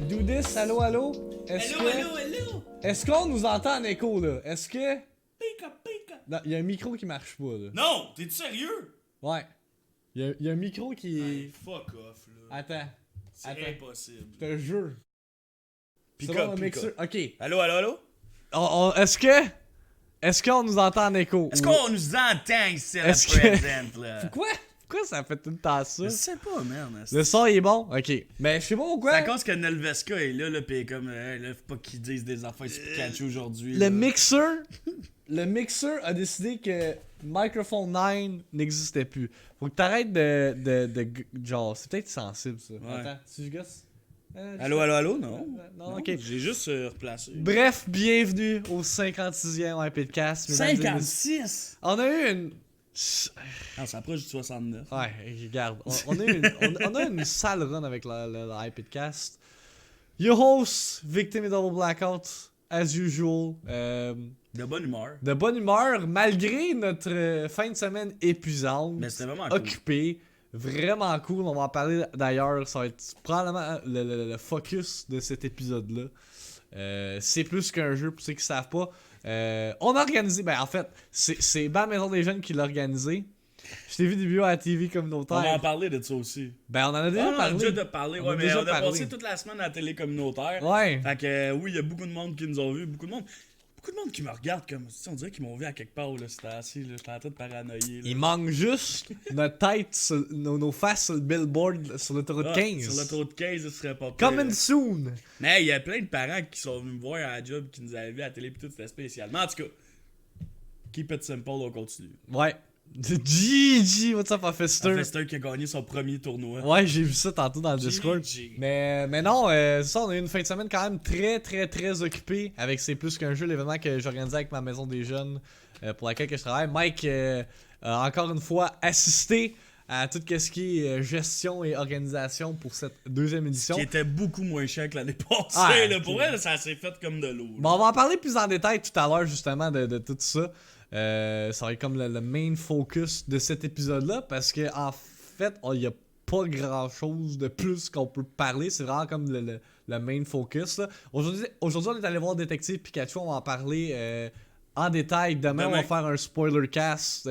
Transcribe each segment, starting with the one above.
Do this, allô, allô? Hello! Est-ce qu'on nous entend en écho, là? Est-ce que... Pika! Non, il y a un micro qui marche pas, là. Non! T'es-tu sérieux? Ouais. Il y a un micro qui Hey, est... fuck off, là. Attends, C'est attends. impossible. je te jure. Pika, Selon le pika. mixeur... Ok. Allô? Est-ce qu'on nous entend en écho? Est-ce Ou- qu'on nous entend ici à la Est-ce que- présente, là? Pourquoi ça fait tout le temps ça? Je sais pas, man. Le son il est bon? Ok. Mais je sais pas C'est pourquoi. à cause que Nelveska est là, pis comme, là, faut pas qu'ils disent des affaires sur Pikachu aujourd'hui. Le là. le mixeur a décidé que Microphone 9 n'existait plus. Faut que t'arrêtes de genre, c'est peut-être sensible ça. Ouais. Attends, tu gosses? Allô? Non. Non, ok. J'ai juste replacé. Bref, bienvenue au 56e IPcast. mesdames et messieurs. 56! On a eu une... Ah, ça approche du 69. Ouais, regarde. On a une sale run avec le IPcast. Your host, Victim et Double Blackout, as usual. De bonne humeur. De bonne humeur, malgré notre fin de semaine épuisante. Mais c'était vraiment cool. Occupé. Vraiment cool. On va en parler d'ailleurs. Ça va être probablement le focus de cet épisode-là. C'est plus qu'un jeu pour ceux qui savent pas. On a organisé. Ben en fait, c'est Bam Maison des Jeunes qui l'a organisé. Je t'ai vu des vidéos à la TV communautaire. On va en parler de ça aussi. Ben on en a déjà On a parlé. déjà parlé, On ouais, a mais déjà on a parlé. passé toute la semaine à la télé communautaire. Ouais. Fait que oui, il y a beaucoup de monde qui nous ont vus, beaucoup de monde qui me regarde comme si on dirait qu'ils m'ont vu à quelque part là, c'était assis là, j'étais en train de paranoïer. Là. Il manque juste notre tête, nos faces sur le billboard sur l'autoroute 15. Sur l'autoroute 15, ce serait pas pire. Coming soon. Mais il y a plein de parents qui sont venus me voir à la job qui nous avaient vu à la télé pis tout, c'était spécial. Mais en tout cas, keep it simple, on continue. Ouais. GG, what's up, Officer? Fester qui a gagné son premier tournoi. Ouais, j'ai vu ça tantôt dans le Discord. GG. Mais non, c'est ça, on a eu une fin de semaine quand même très occupée avec C'est plus qu'un jeu, l'événement que j'organisais avec ma maison des jeunes pour laquelle que je travaille. Mike a encore une fois assisté à tout ce qui est gestion et organisation pour cette deuxième édition. Qui était beaucoup moins cher que l'année passée. Ah, là. Pour elle, ça s'est fait comme de l'eau. là. Bon, on va en parler plus en détail tout à l'heure justement de tout ça. Ça va être comme le main focus de cet épisode-là parce que en fait, il n'y a pas grand-chose de plus qu'on peut parler. C'est vraiment comme le main focus. Là. Aujourd'hui, on est allé voir Détective Pikachu. On va en parler en détail. Demain, on va faire un spoiler cast.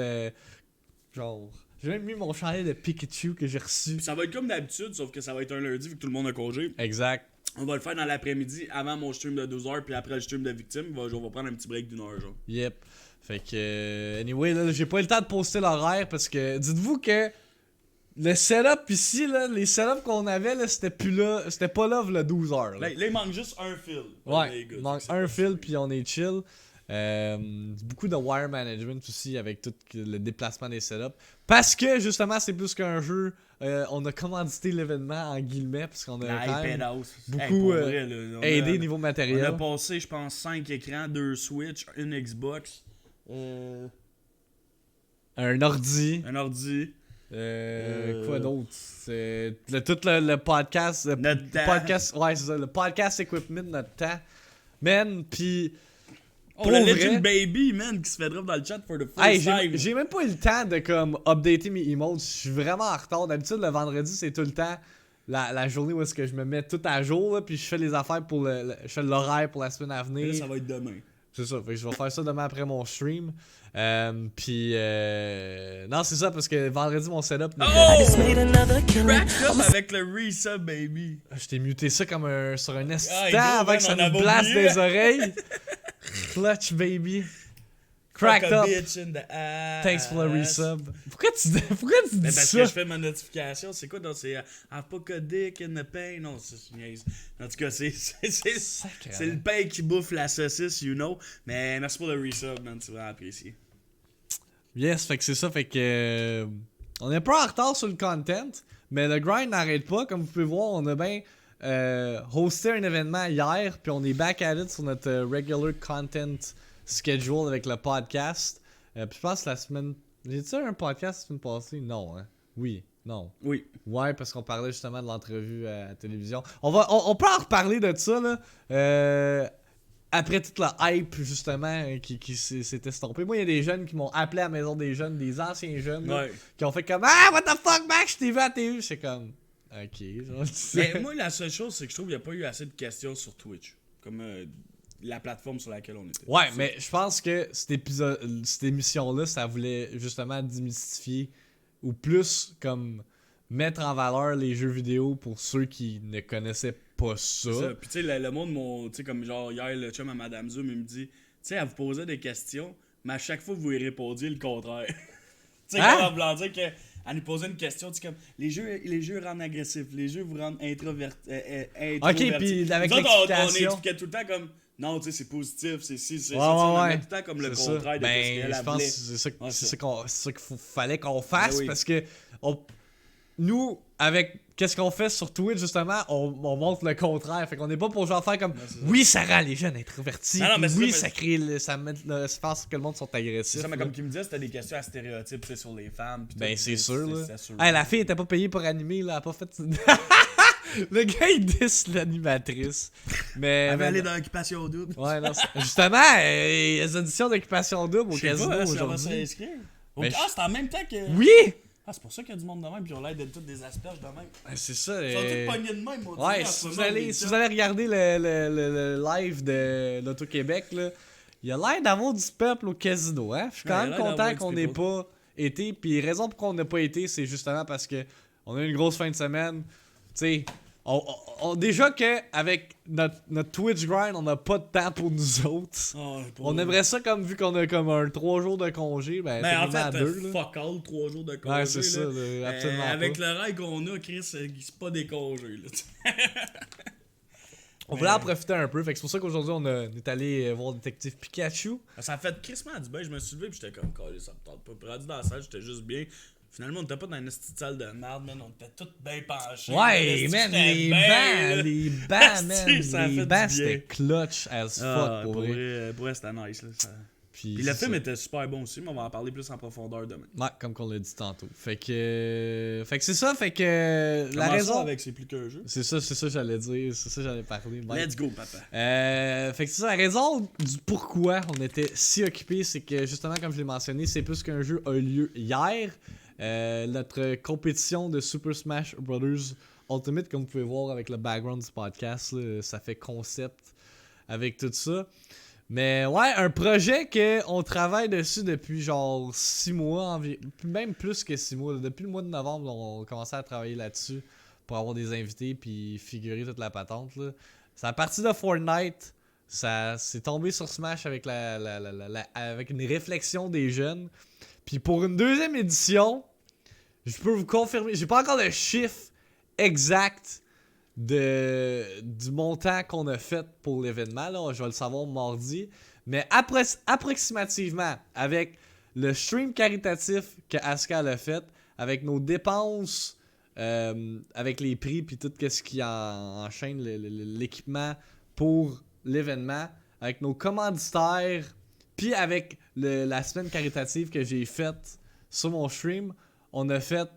Genre, j'ai même mis mon chandail de Pikachu que j'ai reçu. Puis ça va être comme d'habitude, sauf que ça va être un lundi vu que tout le monde a congé. Exact. On va le faire dans l'après-midi avant mon stream de 2h, puis après le stream de Victime. On va prendre un petit break d'1 heure, genre. Yep. Fait que, anyway, là, j'ai pas eu le temps de poster l'horaire parce que, dites-vous que le setup ici, là, les setups qu'on avait, là, c'était pas là, le 12h. Là, il manque juste un fil. Ouais, Les gars, il manque c'est un pas fil ça. puis on est chill. Beaucoup de wire management aussi avec tout le déplacement des setups. Parce que justement, c'est plus qu'un jeu. On a commandité l'événement en guillemets parce qu'on a La quand iPad même House. beaucoup, Hey, pour vrai, là, on a- aidé niveau On a matériel. passé, je pense, 5 écrans, 2 Switch, une Xbox, Un ordi. un ordi. Quoi d'autre? C'est tout le podcast. Notre temps. Podcast, ouais, c'est ça. Le podcast equipment, notre temps. Man, pis. Oh, pour le vrai- Legend Baby, man, qui se fait drop dans le chat for the first Hey, time. j'ai même pas eu le temps de comme updater mes emotes. Je suis vraiment en retard. D'habitude, le vendredi, c'est tout le temps la journée où est-ce que je me mets tout à jour, là, puis je fais les affaires pour je fais l'horaire pour la semaine à Mais venir. là, ça va être demain. C'est ça, fait que je vais faire ça demain après mon stream. Puis non, c'est ça parce que vendredi mon setup. Oh! Cracked up avec le resub, baby. Je t'ai muté ça comme sur un Ah, instant gros, avant man, que ça on nous avait blasse oublié. des oreilles. Clutch baby. Cracked Fuck a up. bitch in the ass. Thanks for the resub. Pourquoi tu dis Mais parce ça? que je fais ma notification, c'est quoi donc c'est I've put a dick in the pain. Non, c'est une niaise. En tout cas, c'est le pain qui bouffe la saucisse, you know. Mais merci pour le resub, man, c'est vraiment apprécié. Yes, fait que c'est ça, fait que on est pas en retard sur le content, mais le grind n'arrête pas. Comme vous pouvez voir, on a bien hosté un événement hier, puis on est back at it sur notre regular content schedule avec le podcast. Puis je pense que la semaine... J'ai-tu un podcast la semaine passée? Non, hein? Oui, non. Oui. Ouais, parce qu'on parlait justement de l'entrevue à la télévision. On peut en reparler de ça, là. Après toute la hype, justement, qui s'est estompée. Moi, il y a des jeunes qui m'ont appelé à la maison des jeunes, des anciens jeunes, là, Ouais. qui ont fait comme « Ah, what the fuck, Max, je t'ai vu à la TV! » C'est comme... Ok, genre, tu sais. Mais moi, la seule chose, c'est que je trouve qu'il n'y a pas eu assez de questions sur Twitch. Comme la plateforme sur laquelle on était. Ouais, mais je pense que cette émission-là, ça voulait justement démystifier ou plus comme mettre en valeur les jeux vidéo pour ceux qui ne connaissaient pas ça. C'est ça. Puis tu sais, le monde, tu sais, comme genre hier, le chum à Madame Zoom, il me dit, tu sais, elle vous posait des questions, mais à chaque fois, vous y répondiez le contraire. Tu sais, comme en voulant dire que. Elle nous posait une question, tu sais, comme les jeux rendent agressifs, les jeux vous rendent introvertis. Ok, puis avec l'explication. On expliquait tout le temps comme non, tu sais, c'est positif, c'est ci, c'est ouais, ça. On ouais. met tout le temps comme le C'est contraire ça. de ce qu'elle je pense voulait. que c'est ça qu'il fallait qu'on fasse Ben oui. parce que nous, avec qu'est-ce qu'on fait sur Twitch, justement, on montre le contraire. Fait qu'on n'est pas pour genre faire comme oui, ça rend les jeunes introvertis. Non, mais oui, ça, ça crée ça pense que le monde sont agressifs. C'est ça, mais comme tu me disais, c'était des questions à stéréotypes, tu sais, sur les femmes. Ben, c'est sûr, là. sûr. Hey, la fille était pas payée pour animer, là. Elle a pas fait. Le gars, il diss l'animatrice. Mais. Elle va aller dans l'occupation double. Ouais, non, justement, il y a des auditions d'occupation double au casino aujourd'hui. Ah, c'est en même temps que. Oui! Ah, c'est pour ça qu'il y a du monde de même, puis on l'air d'être toutes des asperges de même. C'est ça. Ils sont tous pognés de même, mon Ouais, si vous allez regarder le live de l'Auto-Québec, là, il y a l'air d'avoir du peuple au casino, hein? Je suis quand même content qu'on n'ait pas été. Puis raison pour qu'on n'a pas été, c'est justement parce que on a eu une grosse fin de semaine. Tu sais, déjà qu'avec notre Twitch grind, on n'a pas de temps pour nous autres. On aimerait ça comme vu qu'on a comme un 3 jours de congé. Ben en fait, à 2, fuck all, 3 jours de congé. Ouais, c'est ça, absolument avec pas. le rail qu'on a, Chris, c'est pas des congés. Là. On voulait en profiter un peu, fait que c'est pour ça qu'aujourd'hui on est allé voir Détective Pikachu. Ça a fait crissement du bien, je me suis levé pis j'étais comme, ça me tente pas. Puis rendu dans la salle, j'étais juste bien. Finalement, on était pas dans une petite salle de merde, man. On était tous bien penchés. Ouais, man, les bancs, man. Les bancs, c'était clutch as fuck, pour vrai. Pour vrai, c'était nice, là. Puis le film était super bon aussi, mais on va en parler plus en profondeur demain. Ouais, comme qu'on l'a dit tantôt. Fait que c'est ça, fait que la raison avec c'est plus qu'un jeu. C'est ça j'allais dire, c'est ça j'allais parler. Let's go, papa. Fait que c'est ça, la raison du pourquoi on était si occupés, c'est que justement, comme je l'ai mentionné, c'est plus qu'un jeu a eu lieu hier. Notre compétition de Super Smash Bros. Ultimate, comme vous pouvez voir avec le background du podcast, là, ça fait concept avec tout ça. Mais ouais, un projet qu'on travaille dessus depuis genre 6 mois, même plus que 6 mois. Depuis le mois de novembre, on commençait à travailler là-dessus pour avoir des invités puis figurer toute la patente. Là. C'est à partir de Fortnite, ça s'est tombé sur Smash avec avec une réflexion des jeunes. Puis pour une deuxième édition, je peux vous confirmer, j'ai pas encore le chiffre exact du montant qu'on a fait pour l'événement, là, je vais le savoir mardi, mais approximativement, avec le stream caritatif que Aska a fait, avec nos dépenses, avec les prix puis tout ce qui enchaîne l'équipement pour l'événement, avec nos commanditaires, puis avec la semaine caritative que j'ai faite sur mon stream, on a fait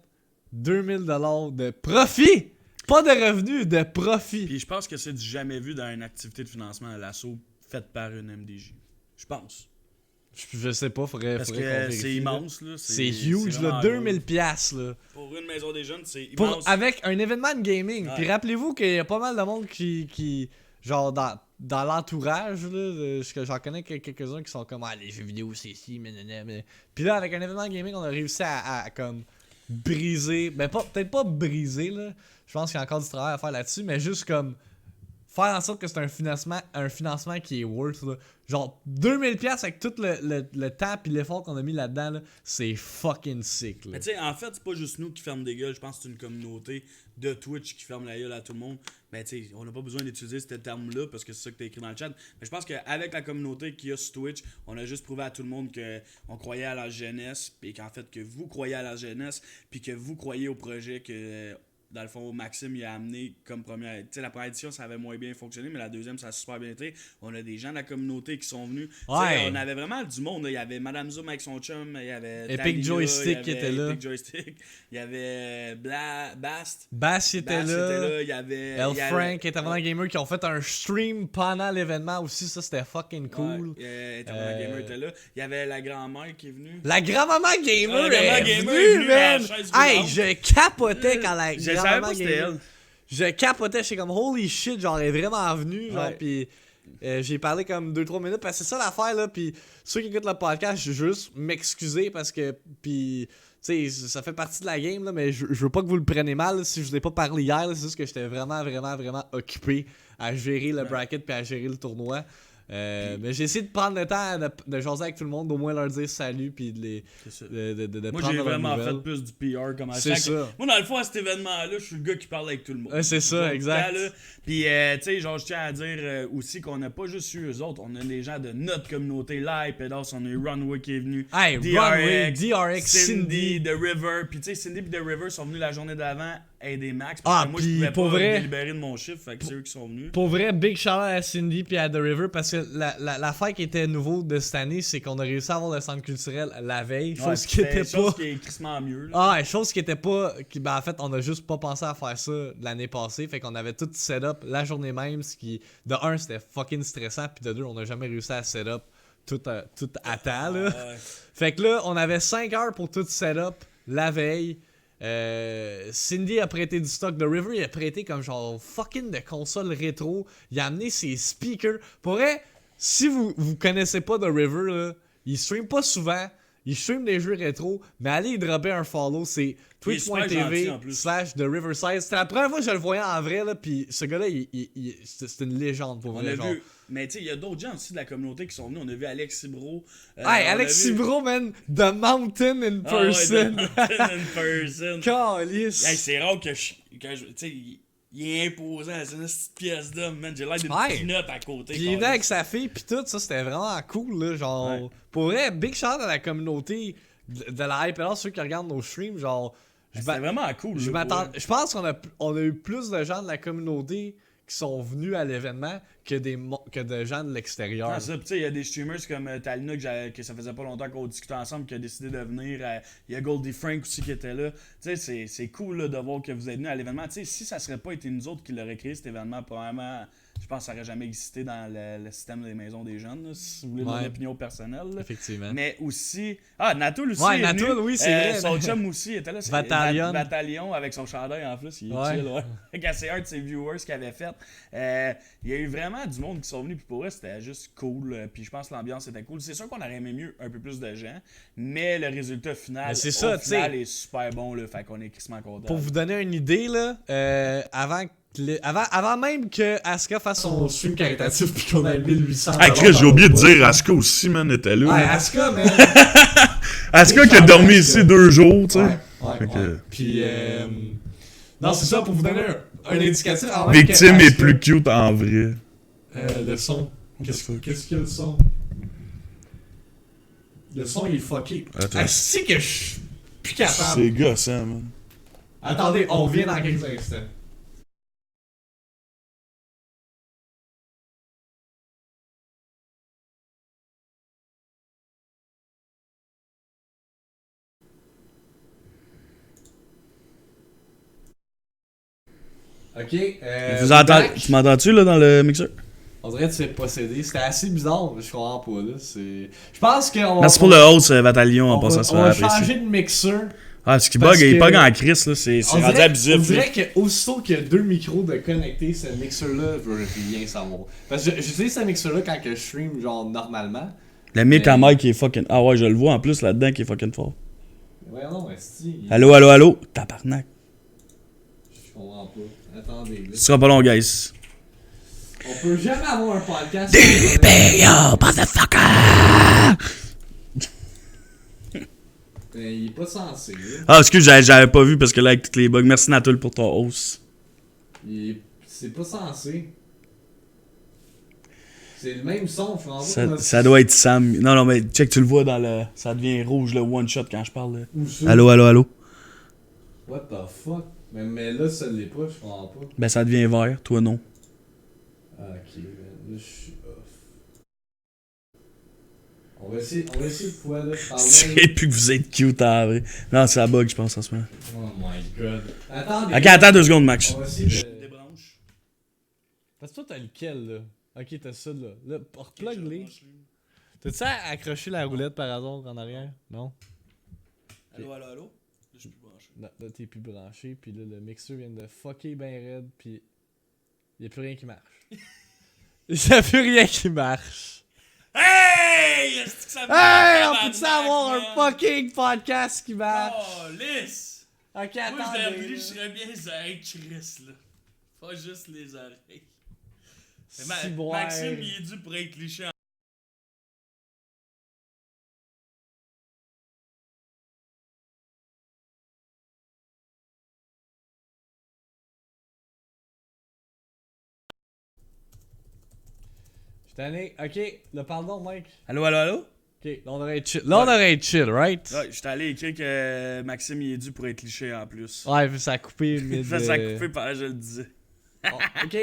2000$ de profit! Pas de revenus, de profit. Puis je pense que c'est du jamais vu dans une activité de financement à l'assaut faite par une MDJ. Je pense. Je sais pas, faudrait parce qu'on que vérifie. c'est immense, là. C'est huge, là. 2000$, là. Pour une maison des jeunes, c'est immense. Avec un événement de gaming. Ouais. Puis rappelez-vous qu'il y a pas mal de monde qui genre, dans l'entourage, là, j'en connais quelques-uns qui sont comme, les jeux vidéo, c'est si, mais. Puis là, avec un événement de gaming, on a réussi à comme, briser. Ben, peut-être pas briser, là. Je pense qu'il y a encore du travail à faire là-dessus, mais juste comme faire en sorte que c'est un financement qui est worth, là. Genre 2000$ avec tout le temps et l'effort qu'on a mis là-dedans, là, c'est fucking sick, là. Mais tu sais, en fait, c'est pas juste nous qui ferment des gueules, je pense que c'est une communauté de Twitch qui ferme la gueule à tout le monde. Ben tu sais, on n'a pas besoin d'utiliser ce terme-là parce que c'est ça que t'as écrit dans le chat. Mais je pense qu'avec la communauté qu'il y a sur Twitch, on a juste prouvé à tout le monde qu'on croyait à la jeunesse, puis qu'en fait que vous croyez à la jeunesse, puis que vous croyez au projet que... Dans le fond, Maxime, il a amené comme première... Tu sais, la première édition, ça avait moins bien fonctionné, mais la deuxième, ça a super bien été. On a des gens de la communauté qui sont venus. Ouais. On avait vraiment du monde. Là. Il y avait Madame Zoom avec son chum, il y avait Epic Talia, Joystick qui était là. Epic Joystick. Il y avait Bast. Bass était là. Il y avait... El Frank, Intervenant Gamer, qui ont fait un stream pendant l'événement aussi. Ça, c'était fucking cool. Ouais, Intervenant Gamer était là. Il y avait la grand-mère qui est venue. La grand-maman Gamer la est grand-maman venue, Gamer man! Hey, je capotais quand la grand-maman savais pas que c'était elle. Je capotais, j'étais comme holy shit, genre elle est vraiment venue, genre, Ouais. pis j'ai parlé comme 2-3 minutes, parce que c'est ça l'affaire, là, pis ceux qui écoutent le podcast, je veux juste m'excuser, parce que, pis, tu sais, ça fait partie de la game, là, mais je veux pas que vous le preniez mal, là, si je vous ai pas parlé hier, là, c'est juste que j'étais vraiment occupé à gérer le bracket pis à gérer le tournoi. Mais j'ai essayé de prendre le temps de jaser avec tout le monde, d'au moins leur dire salut, puis C'est ça. de Moi, prendre j'ai leurs vraiment nouvelles. fait plus du PR comme à C'est chaque... ça. Moi, dans le fond, à cet événement-là, je suis le gars qui parle avec tout le monde. Ouais, c'est ça, Genre, exact. là. Puis, tu sais, genre, je tiens à dire aussi qu'on n'a pas juste eu eux autres, on a des gens de notre communauté, Live, Pedals, on a eu Runway qui est venu, Hey, Runway, DRX, Cindy. The River. Puis, tu sais, Cindy et The River sont venus la journée d'avant aider Max. Ah, Parce que moi, je puis pouvais pour pas vrai- me délibérer de mon chiffre, fait que c'est eux qui sont venus. Pour vrai, big shout out à Cindy puis à The River parce que l'affaire qui était nouveau de cette année, c'est qu'on a réussi à avoir le centre culturel la veille, chose Ouais, qui était chose pas. qui est crissement mieux. Là. Ah, chose qui était pas. Ben, en fait, on a juste pas pensé à faire ça l'année passée. Fait qu'on avait tout set up la journée même. Ce qui, de un, c'était fucking stressant. Puis de deux, on a jamais réussi à set up tout à temps. Là. Ouais. Fait que là, on avait 5 heures pour tout set up la veille. Cindy a prêté du stock. The River, il a prêté comme genre fucking de console rétro. Il a amené ses speakers. Pour vrai, si vous connaissez pas The River, là, il stream pas souvent. Il stream des jeux rétro, mais allez y dropper un follow, c'est Il est super gentil, twitch.tv en plus. /The Riverside. C'était la première fois que je le voyais en vrai, là, pis ce gars-là, c'est une légende pour On vrai, a genre. vu, mais tu sais, il y a d'autres gens aussi de la communauté qui sont venus. On a vu Alex Cibro. Hey, on a Alex vu- Cibro, man, The Mountain in Ah ouais, person. in person. Calice. Hey, c'est rare que tu sais, il est imposant, c'est une petite pièce d'homme, man. J'ai l'air d'une Ouais. pinotte à côté. Pis il venait avec sa fille, pis tout, ça, c'était vraiment cool, là, genre. Ouais. Pour vrai, big shout à la communauté de la hype. Alors, ceux qui regardent nos streams, genre. C'était vraiment cool. Je là, m'attends. pour vrai. Je pense qu'on a eu plus de gens de la communauté qui sont venus à l'événement que de gens de l'extérieur. Ah, ça, pis tu sais, il y a des streamers comme Talina que ça faisait pas longtemps qu'on discutait ensemble qui a décidé de venir. Il y a Goldie Frank aussi qui était là. Tu sais, c'est cool là, de voir que vous êtes venus à l'événement. Tu sais, si ça serait pas été nous autres qui l'auraient créé cet événement, probablement, je pense que ça aurait jamais existé dans le système des maisons des jeunes, là, si vous voulez mon Ouais. opinion personnelle. Là. Effectivement. Mais aussi. Ah, Natoul aussi. Ouais, est Natoul, venu. oui, c'est vrai. Son chum aussi était là. c'est Battalion. Battalion avec son chandail en plus. Il est Ouais. chill, ouais. Quand c'est un de ses viewers qui avait fait. Il y a eu vraiment du monde qui sont venus. Puis pour eux, c'était juste cool. Puis je pense que l'ambiance était cool. C'est sûr qu'on aurait aimé mieux un peu plus de gens. Mais le résultat final, Mais c'est ça, au final tu sais. est super bon. Là, fait qu'on est crissement content. Pour vous donner une idée, là, avant même que Asuka fasse son stream caritatif pis qu'on ait 1800. Ah, Chris, j'ai oublié de dire, Asuka aussi, man, était là. Ouais, là. Asuka, man. Asuka qui a dormi ici 2 jours, tu sais. Ouais, Fait que- Puis, non, c'est ça, pour vous donner un indicatif. avant même Victime que est Asuka- plus cute en vrai. Le son. Qu'est-ce qu'il y a le son? Le son, il est fucké. Attends. Asti que je suis plus capable. C'est gossant, man. Attendez, on revient dans quelques instants. Ok. Tu m'entends-tu là dans le mixeur? On dirait que tu es possédé. C'était assez bizarre, je comprends pas là. Je pense qu'on Merci pour le host, Battalion, en passant ça. on va apprécié. changer de mixeur. Ah, ce qui Parce bug, il que- bug en crise, là. C'est On rendu dirait- abusif. On là. dirait que aussitôt qu'il y a 2 micros de connectés, ce mixeur-là veut rien savoir. Parce que j'utilise ce mixeur-là quand que je stream genre normalement. Le mic à Mais- Mike qui est fucking. Ah ouais, je le vois en plus là-dedans qui est fucking fort. Ouais non, esti. Allô, allô, allô. Tabarnak. Je comprends pas. Attendez. Là. Ce sera pas long, guys. On peut jamais avoir un podcast. Yo, motherfucker! Mais il est pas censé. Là. Ah, excuse, j'avais pas vu parce que là, avec tous les bugs. Merci Natul pour ton host. C'est pas censé. C'est le même son, je comprends pas. Ça doit être Sam. Non, non, mais check, tu le vois dans le. Ça devient rouge le one shot quand je parle. Là. Où ça? Allô, allô, allô. What the fuck? Mais là, ça l'est pas, je comprends pas. Ben, ça devient vert, toi non. Ah, ok, man. Là, je suis off. On va essayer de pouvoir, là. C'est plus que vous êtes cute en vrai. Non, c'est la bug, je pense, en ce moment. Oh my god. Attendez. Ok, attends 2 secondes, Max. On va essayer de... Débranche. Parce que toi, t'as lequel, là? Ok, t'as ça, là. Là, replug-les. T'as-tu à accrocher la roulette par hasard en arrière? Non? Allô, allô, allô. Là, je suis plus branché. Là, t'es plus branché, puis là, le mixeur vient de fucker ben raide, puis y a plus rien qui marche. Y a plus rien qui marche. Hey! Est-ce que ça me Hey, on peut-tu avoir un fucking podcast qui marche? Oh, lisse! Ok, Moi, je attendez. l'ai je serais bien les oreilles Chris, là. Pas juste les oreilles. Mais Maxime, il est dû pour être cliché. Je t'en ai. Ok, le pardon, Mike. Allô, allô, allô? Ok, là on aurait chill. Là on aurait chill, right? Ouais, j'étais allé écrire que Maxime, il est dû pour être cliché en plus. Ouais, ça a coupé mid. Ça a coupé pendant que je le disais. Oh, ok.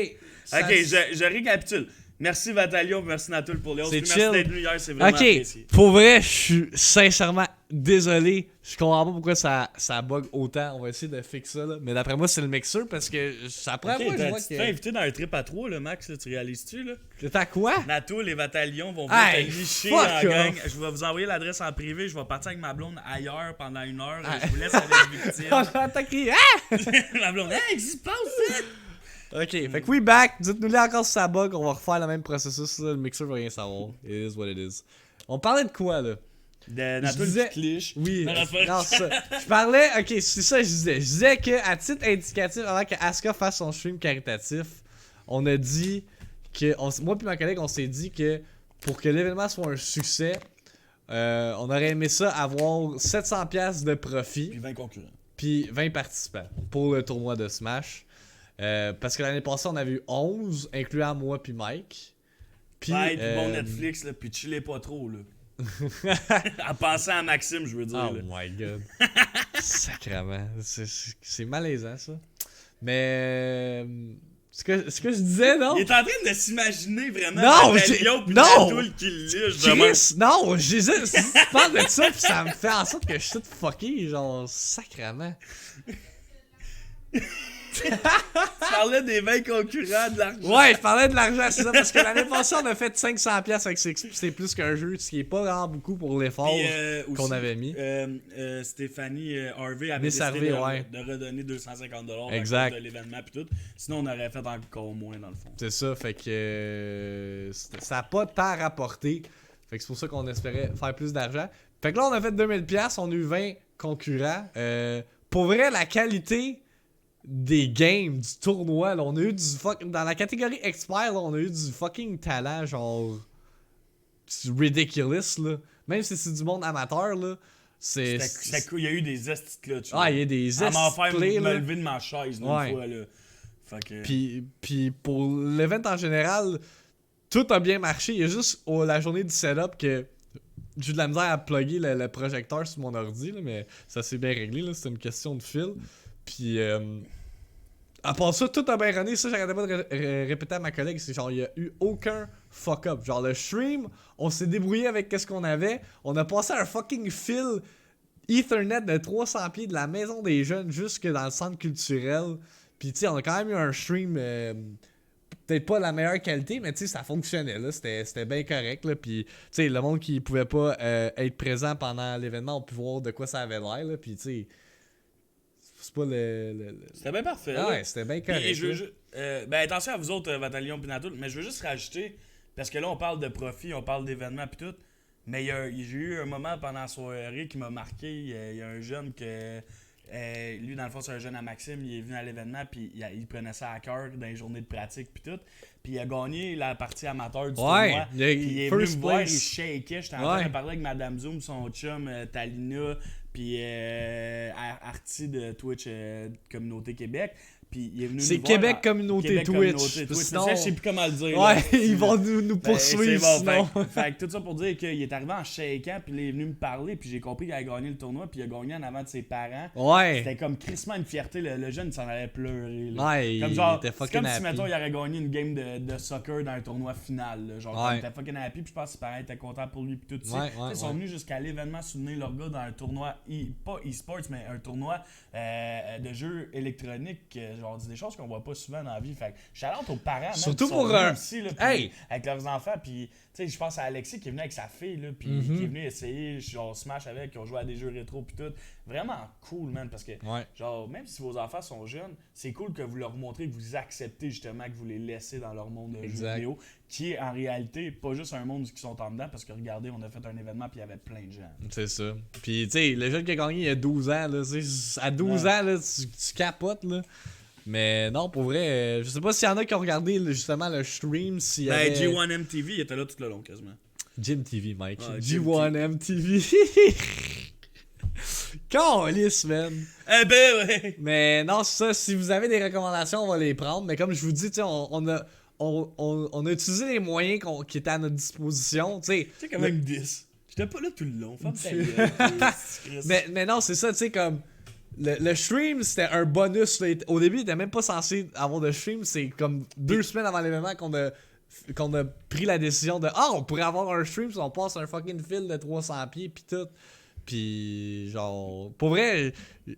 Ok, je récapitule. Merci Vatalion, merci Natoul pour les autres. C'est Merci chill. d'être venu hier, c'est vraiment Ok, apprécié. pour vrai, je suis sincèrement désolé. Je comprends pas pourquoi ça bug autant. On va essayer de fixer ça, là. Mais d'après moi, c'est le mixeur parce que ça prend Ok, moi, je vois tu te fais que. inviter dans un trip à 3, là, Max, là, tu réalises-tu, là? T'as quoi? Natoul et Vatalion vont venir Hey, te licher fuck en gang. off. Je vais vous envoyer l'adresse en privé, je vais partir avec ma blonde ailleurs pendant 1 heure. Ah. Je vous laisse avec Victime. T'as crié. Ah! Ma blonde, hey, qu'est-ce qui se passe, ça? Ok, fait que we back. Dites-nous-les encore si ça bug. On va refaire le même processus. Là. Le mixeur va rien savoir. It is what it is. On parlait de quoi, là? De Natoul disais- qui cliche. Oui, Non, non, non, ça. Je parlais, ok, c'est ça que je disais. Je disais que, à titre indicatif, avant que Asuka fasse son stream caritatif, on a dit que, moi et ma collègue, on s'est dit que pour que l'événement soit un succès, on aurait aimé ça avoir 700$ de profit, Puis 20 concurrents. puis 20 participants pour le tournoi de Smash. Parce que l'année passée, on avait eu 11, incluant moi puis Mike. Puis, Ouais, puis bon Netflix, là, puis chillez pas trop, là. En pensant à Maxime, je veux dire. Oh là. my god. Sacrément. C'est malaisant, ça. Mais. Ce que je disais, non? Il est en train de s'imaginer vraiment Non, Vatalion puis non! Natoul qui le liche. vraiment. Chris, non, si tu parles de ça, pis ça me fait en sorte que je suis tout fucké, genre, sacrément. Tu parlais des 20 concurrents, de l'argent. Ouais, je parlais de l'argent, c'est ça, parce que l'année passée, on a fait 500$ avec c'est plus qu'un jeu, ce qui est pas vraiment beaucoup pour l'effort Puis, qu'on aussi, avait mis. Stéphanie Harvey avait Miss décidé Harvey, de redonner 250$ Exact. à cause de l'événement puis tout. Sinon, on aurait fait encore moins dans le fond. C'est ça, fait que ça a pas tant rapporté. Fait que c'est pour ça qu'on espérait faire plus d'argent. Fait que là, on a fait 2000$, on a eu 20 concurrents. Pour vrai, la qualité des games, du tournoi, là, on a eu du dans la catégorie expert, là, on a eu du fucking talent, genre ridiculous, là. Même si c'est du monde amateur, là. C'était cool. Il y a eu des estis de clutch. Ah, il y a des Elle m'a fait plays, me là. lever de ma chaise là, Ouais. une fois. Là. Fait que... Puis pour l'event en général, tout a bien marché. Il y a juste la journée du setup que j'ai eu de la misère à plugger le projecteur sur mon ordi, là, mais ça s'est bien réglé. C'était une question de fil. Puis à part ça, tout a bien runné. Ça, j'arrêtais pas de répéter à ma collègue. C'est genre, il y a eu aucun fuck-up. Genre, le stream, on s'est débrouillé avec qu'est-ce qu'on avait. On a passé un fucking fil Ethernet de 300 pieds de la maison des jeunes jusque dans le centre culturel. Puis, tu sais, on a quand même eu un stream, peut-être pas la meilleure qualité, mais tu sais, ça fonctionnait, là. C'était bien correct, là. Puis, tu sais, le monde qui pouvait pas être présent pendant l'événement, on pu voir de quoi ça avait l'air, là. Puis, tu sais, c'est pas C'était bien parfait. Ah là. ouais, c'était bien correct. Puis, je veux là. ben attention à vous autres, Vatalion et Natoul, mais je veux juste rajouter, parce que là, on parle de profit, on parle d'événements puis tout, mais j'ai eu un moment pendant la soirée qui m'a marqué. Il y a un jeune que... lui, dans le fond, c'est un jeune à Maxime. Il est venu à l'événement, puis il prenait ça à cœur dans les journées de pratique, puis tout. Puis il a gagné la partie amateur du tournoi. Puis il est venu me voir, il shakeait. J'étais en train de parler avec Madame Zoom, son chum, Talina, puis Artie de Twitch Communauté Québec. Puis il est venu C'est nous voir Québec en- Communauté Québec Twitch. Communauté Twitch. Sinon- Ça, je sais plus comment le dire. Ouais, là. ils vont nous Ben, poursuivre c'est bon, sinon. fait que tout ça pour dire qu'il est arrivé en shakant, puis là, il est venu me parler, puis j'ai compris qu'il a gagné le tournoi, puis il a gagné en avant de ses parents. Ouais. C'était comme crissement une fierté, le jeune il s'en allait pleurer. Là. Ouais, Comme il genre, était c'est fucking comme si, happy. mettons, il aurait gagné une game de soccer dans un tournoi final. Là. Genre, Ouais. comme il était fucking happy, puis je pense que ses parents étaient contents pour lui, puis tout ça. Ouais, ouais, Ils sont ouais. venus jusqu'à l'événement soutenir leur gars dans un tournoi, pas e-sports, mais un tournoi de jeux électroniques. Genre, des choses qu'on voit pas souvent dans la vie. Fait que shout-out aux parents, man, Surtout qui sont pour venus un- aussi, là, puis Hey! avec leurs enfants, puis tu sais, je pense à Alexis qui est venu avec sa fille, là, puis Mhm. qui est venu essayer genre Smash avec, qui ont joué à des jeux rétro, puis tout. vraiment cool, man, parce que, Ouais. genre, même si vos enfants sont jeunes, c'est cool que vous leur montrez que vous acceptez justement que vous les laissez dans leur monde de jeux Exact. vidéo, qui est en réalité pas juste un monde qui sont en dedans, parce que regardez, on a fait un événement puis il y avait plein de gens. C'est ça. Puis, tu sais, le jeune qui a gagné il y a 12 ans, là, à 12 ans, là, tu capotes, là. Mais non, pour vrai, je sais pas s'il y en a qui ont regardé justement le stream, s'il y Ben, avait... G1MTV, il était là tout le long, quasiment. Jim TV, Mike. Ouais, G1 MTV. Calisse, man. Eh ben, ouais! Mais non, c'est ça. Si vous avez des recommandations, on va les prendre. Mais comme je vous dis, tu sais, on a utilisé les moyens qui étaient à notre disposition. Tu sais, Tu sais, quand même 10. J'étais pas là tout le long, ferme ta gueule. mais non, c'est ça, tu sais, comme. Le stream, c'était un bonus. Là. Au début, il était même pas censé avoir de stream. C'est comme 2 semaines avant l'événement qu'on a pris la décision de on pourrait avoir un stream si on passe un fucking fil de 300 pieds pis tout. Pis genre, pour vrai,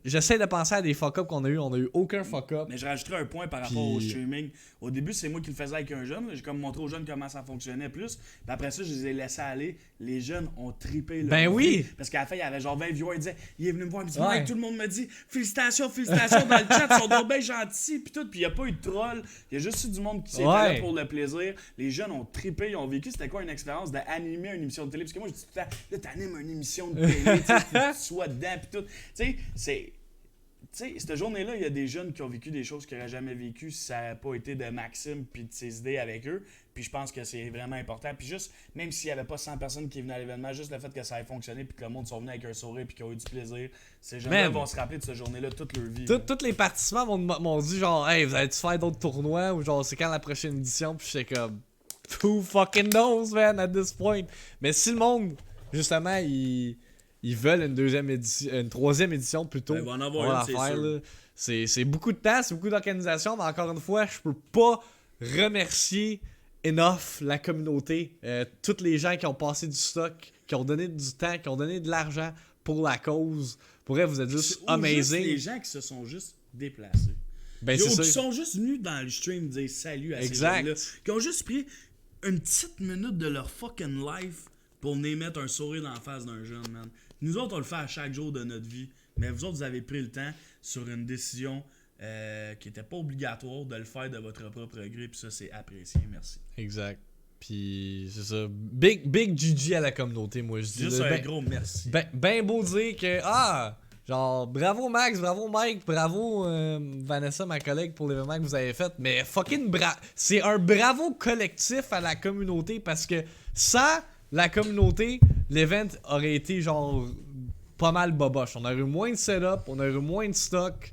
j'essaie de penser à des fuck-up qu'on a eu. On a eu aucun fuck-up. Mais je rajouterais un point par rapport au streaming. Au début, c'est moi qui le faisais avec un jeune. J'ai comme montré aux jeunes comment ça fonctionnait plus. Puis après ça, je les ai laissés aller. Les jeunes ont trippé. Ben oui! Parce qu'à la fin, il y avait genre 20 viewers. Ils disaient, il est venu me voir. Il me dit, Ouais. Mike, tout le monde me dit, félicitations dans le chat. Ils sont donc bien gentils. Puis tout. Puis il n'y a pas eu de troll. Il y a juste eu du monde qui s'était là pour le plaisir. Les jeunes ont trippé. Ils ont vécu. C'était quoi une expérience d'animer une émission de télé? Parce que moi, je dis tout le temps, là, t'animes une émission de télé. Tu sais, faut que tu sois dedans. Puis tout. Tu sais, c'est. Tu sais, cette journée-là, il y a des jeunes qui ont vécu des choses qu'ils n'auraient jamais vécues si ça n'avait pas été de Maxime puis de ses idées avec eux. Puis je pense que c'est vraiment important. Puis juste, même s'il n'y avait pas 100 personnes qui venaient à l'événement, juste le fait que ça ait fonctionné puis que le monde soit venu avec un sourire puis qu'ils ont eu du plaisir, ces jeunes-là vont se rappeler de cette journée-là toute leur vie. Tous les participants m'ont dit genre, hey, vous allez-tu faire d'autres tournois ou genre, c'est quand la prochaine édition? Puis j'étais comme, who fucking knows, man, at this point? Mais si le monde, justement, ils veulent une troisième édition plutôt. Ben, il va en avoir on va une, la c'est faire, sûr. là. C'est beaucoup de temps, c'est beaucoup d'organisation, mais encore une fois, je peux pas remercier enough la communauté, tous les gens qui ont passé du stock, qui ont donné du temps, qui ont donné de l'argent pour la cause. Pour vrai, vous êtes juste Ou amazing. juste les gens qui se sont juste déplacés. Ben, Yo, c'est qui ça. sont juste venus dans le stream dire salut à Exact. ces gens-là. Qui ont juste pris une petite minute de leur fucking life pour venir mettre un sourire dans la face d'un jeune, man. Nous autres, on le fait à chaque jour de notre vie. Mais vous autres, vous avez pris le temps sur une décision qui n'était pas obligatoire de le faire de votre propre gré. Puis ça, c'est apprécié. Merci. Exact. Puis c'est ça. Big GG à la communauté, moi je dis. Juste là. un gros merci. Ben beau dire que genre bravo Max, bravo Mike, bravo Vanessa, ma collègue, pour l'événement que vous avez fait. Mais fucking c'est un bravo collectif à la communauté parce que sans la communauté, l'event aurait été genre pas mal boboche. On aurait eu moins de setup, on aurait eu moins de stock.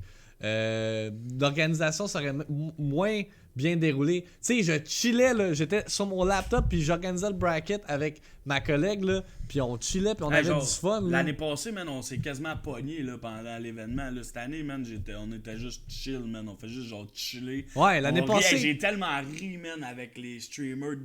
L'organisation serait moins bien déroulée. Tu sais, je chillais, là, j'étais sur mon laptop puis j'organisais le bracket avec ma collègue, là, puis on chillait puis on avait Genre, du fun. Là. L'année passée, man, on s'est quasiment pogné là, pendant l'événement. Là. Cette année, man, on était juste chill, man. On fait juste genre chiller. Ouais, l'année On passée. riait. J'ai tellement ri, man, avec les streamers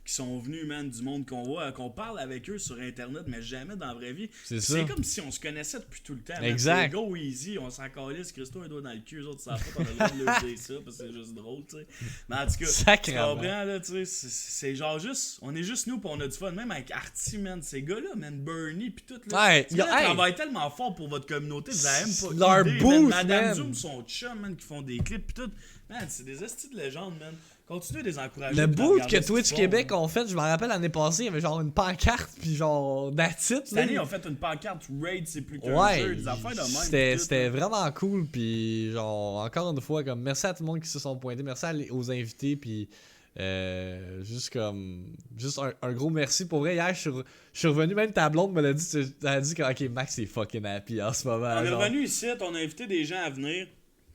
qui sont venus, man, du monde qu'on voit, qu'on parle avec eux sur Internet, mais jamais dans la vraie vie. C'est ça. C'est comme si on se connaissait depuis tout le temps. man. Exact. C'est go easy, on s'en calisse. Christo, un doigt dans le cul, eux autres, ça savent pas qu'on a le droit de leur dire ça, parce que c'est juste drôle, tu sais. Mais en tout cas, tu Sacrément. comprends, là, tu sais, c'est genre juste, on est juste nous, pis on a du fun, même avec Artie, man, ces gars-là, man, Bernie, pis tout, là. Ouais, Ces gars-là hey. travaillent tellement fort pour votre communauté, vous avez même pas Leur idée, boost, man. Madame man. Zoom, son chum, man, qui font des clips, pis tout. Man, c'est des estis de légende, man. Continuez de les encourager. Le pis de boot regarder que ce qu'ils Twitch font, Québec man. ont fait, je me rappelle l'année passée, il y avait genre une pancarte puis genre that's it. Cette là. année, ils ont fait une pancarte Raid, c'est plus qu'un Ouais, jeu, des affaires de même. c'était pis tout, c'était là. vraiment cool puis genre encore une fois comme merci à tout le monde qui se sont pointés, merci aux invités puis juste un gros merci pour vrai. Hier je suis revenu, même ta blonde me l'a dit, tu as dit que ok Max est fucking happy en ce moment. On est genre. revenu ici, on a invité des gens à venir.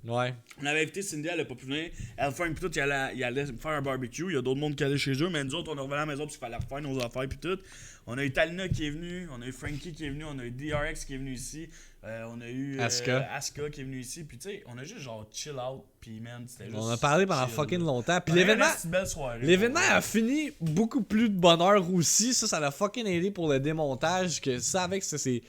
Ouais. On avait invité Cindy, elle a pas pu venir. Elframe pis tout, il allait faire un barbecue. Il y a d'autres mondes qui allaient chez eux, mais nous autres, on est revenu à la maison parce qu'il fallait refaire nos affaires pis tout. On a eu Talina qui est venu, on a eu Frankie qui est venu, on a eu DRX qui est venu ici, on a eu Aska qui est venu ici. Puis tu sais, on a juste genre chill out, puis man, c'était juste. On a parlé pendant chill, fucking là. longtemps. Puis On a eu l'événement. une petite belle soirée. L'événement a fini beaucoup plus de bonheur aussi. Ça l'a fucking aidé pour le démontage. Que ça, avec ça, c'est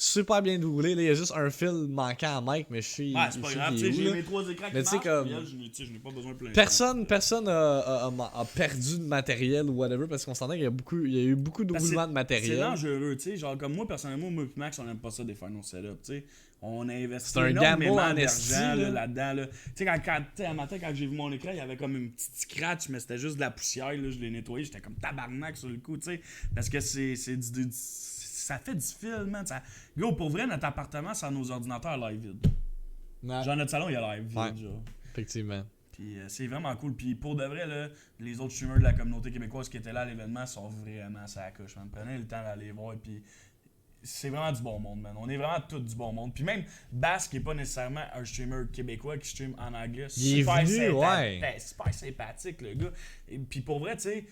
super bien doublé. Là, il y a juste un fil manquant à Mike, mais je sais. Ouais, c'est pas grave, tu sais, j'ai mes 3 écrans qui Mais tu sais, marchent, comme- puis elle, je n'ai pas besoin de plein de Personne a perdu de matériel ou whatever parce qu'on s'entend qu'il y a eu beaucoup de Parce que roulements de C'est matériel. dangereux, tu sais. Genre, comme moi, personnellement, moi et Max, on aime pas ça des faire nos setups, tu sais. On a investi C'est un énormément gamble en d'argent esti, là, là. là-dedans. Là. Tu sais, un matin, quand j'ai vu mon écran, il y avait comme une petite scratch, mais c'était juste de la poussière. Là, je l'ai nettoyé, j'étais comme tabarnak sur le coup, tu sais. Parce que ça fait du fil, man. Gros, pour vrai, notre appartement, c'est nos ordinateurs live vide. Ouais, Genre, notre salon, il a l'air vide, Ouais. genre. effectivement. Puis c'est vraiment cool. Puis pour de vrai, là, les autres streamers de la communauté québécoise qui étaient là à l'événement sont vraiment ça coche, man. Prenez le temps d'aller voir. Puis c'est vraiment du bon monde, man. On est vraiment tous du bon monde. Puis même Bass, qui est pas nécessairement un streamer québécois qui stream en anglais, Il est venu, ouais. super sympathique, le gars. Et puis pour vrai, tu sais,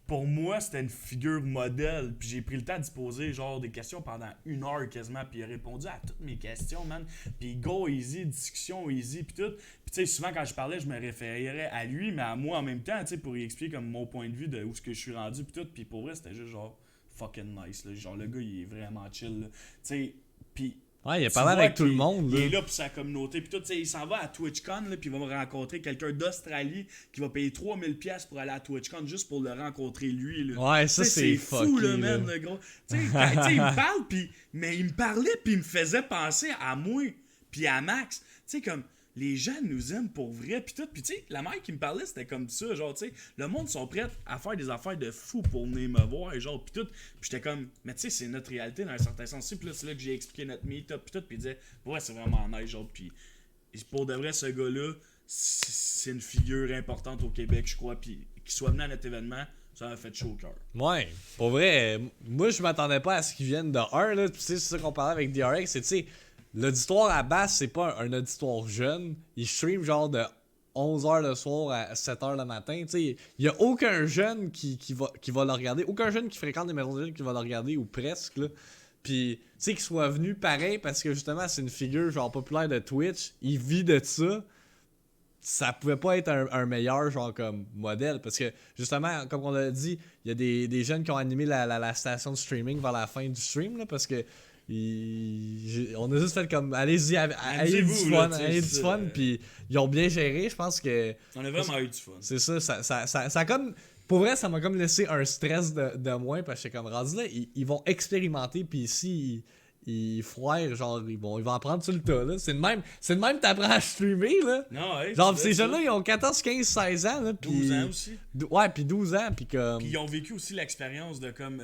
pour moi, c'était une figure modèle. Puis j'ai pris le temps d'y poser genre des questions pendant 1 heure quasiment. Puis il a répondu à toutes mes questions, man. Puis go easy, discussion easy, puis tout. Puis tu sais, souvent quand je parlais, je me référais à lui, mais à moi en même temps, tu sais, pour lui expliquer comme mon point de vue de où ce que je suis rendu, puis tout. Puis pour vrai, c'était juste genre fucking nice, là. Genre le gars, il est vraiment chill, là. Tu sais, puis Ouais, il a tu parlé vois avec tout le qu'il- monde. Il est Là. là pour sa communauté. Puis tout, tu sais, il s'en va à TwitchCon, là, puis il va me rencontrer quelqu'un d'Australie qui va payer 3000$ pour aller à TwitchCon juste pour le rencontrer lui. Là. Ouais, ça Tu sais, c'est fou, fucké, là, man, là. le gros. Tu sais, il me parle, mais il me parlait, puis il me faisait penser à moi, puis à Max. Tu sais, comme, les gens nous aiment pour vrai, puis tout. Puis tu sais, la mère qui me parlait, c'était comme ça, genre, tu sais, le monde sont prêts à faire des affaires de fou pour venir me voir, et genre, puis tout. Puis j'étais comme, mais tu sais, c'est notre réalité dans un certain sens. Puis là, c'est là que j'ai expliqué notre meet-up, puis tout, puis il disait, ouais, c'est vraiment nice, genre, puis pour de vrai, ce gars-là, c'est une figure importante au Québec, je crois, puis qu'il soit venu à notre événement, ça m'a fait chaud au cœur. Ouais, pour vrai, moi je m'attendais pas à ce qu'ils viennent de 1, là. Puis tu sais, c'est ça qu'on parlait avec DRX, c'est tu sais, l'auditoire à Bass, c'est pas un auditoire jeune. Il stream genre de 11h le soir à 7h le matin. Tu sais, il y a aucun jeune qui va le regarder, aucun jeune qui fréquente les maisons de jeunes qui va le regarder, ou presque, là. Puis, tu sais, qu'il soit venu pareil parce que justement, c'est une figure genre populaire de Twitch, il vit de ça. Ça pouvait pas être un meilleur genre comme modèle parce que justement comme on l'a dit il y a des jeunes qui ont animé la station de streaming vers la fin du stream là, parce que on a juste fait comme allez-y ayez du Amusez-vous, fun là, tu sais, ayez du c'est fun ça. puis ils ont bien géré. Je pense que On a vraiment eu du fun. c'est ça comme pour vrai ça m'a comme laissé un stress de moins parce que j'étais comme rendu là ils vont expérimenter puis ici ils foirent, genre, ils vont apprendre sur le tas, là. C'est de même t'apprends à streamer, là. Non, ouais, Genre, c'est ces ça. jeunes-là, ils ont 14, 15, 16 ans, là. Pis... 12 ans aussi. Ouais, puis 12 ans, puis comme... Puis ils ont vécu aussi l'expérience de comme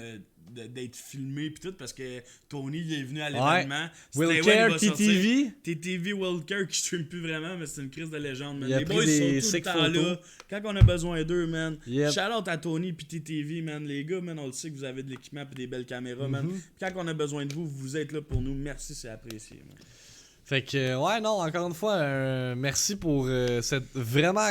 d'être filmé puis tout parce que Tony il est venu à l'événement. Will Stay Care, Well, il va sortir. TTV. TTV Will Care qui stream plus vraiment mais c'est une crise de légende, man. Il a Les pris boys des sont tout le sick temps photos. là quand on a besoin d'eux, man. Yep. Shout out à Tony puis TTV, man. Les gars, man, on le sait que vous avez de l'équipement puis des belles caméras, man. Mm-hmm. Puis quand on a besoin de vous, vous êtes là pour nous. Merci, c'est apprécié, man. Fait que, ouais, non, encore une fois, merci pour cette vraiment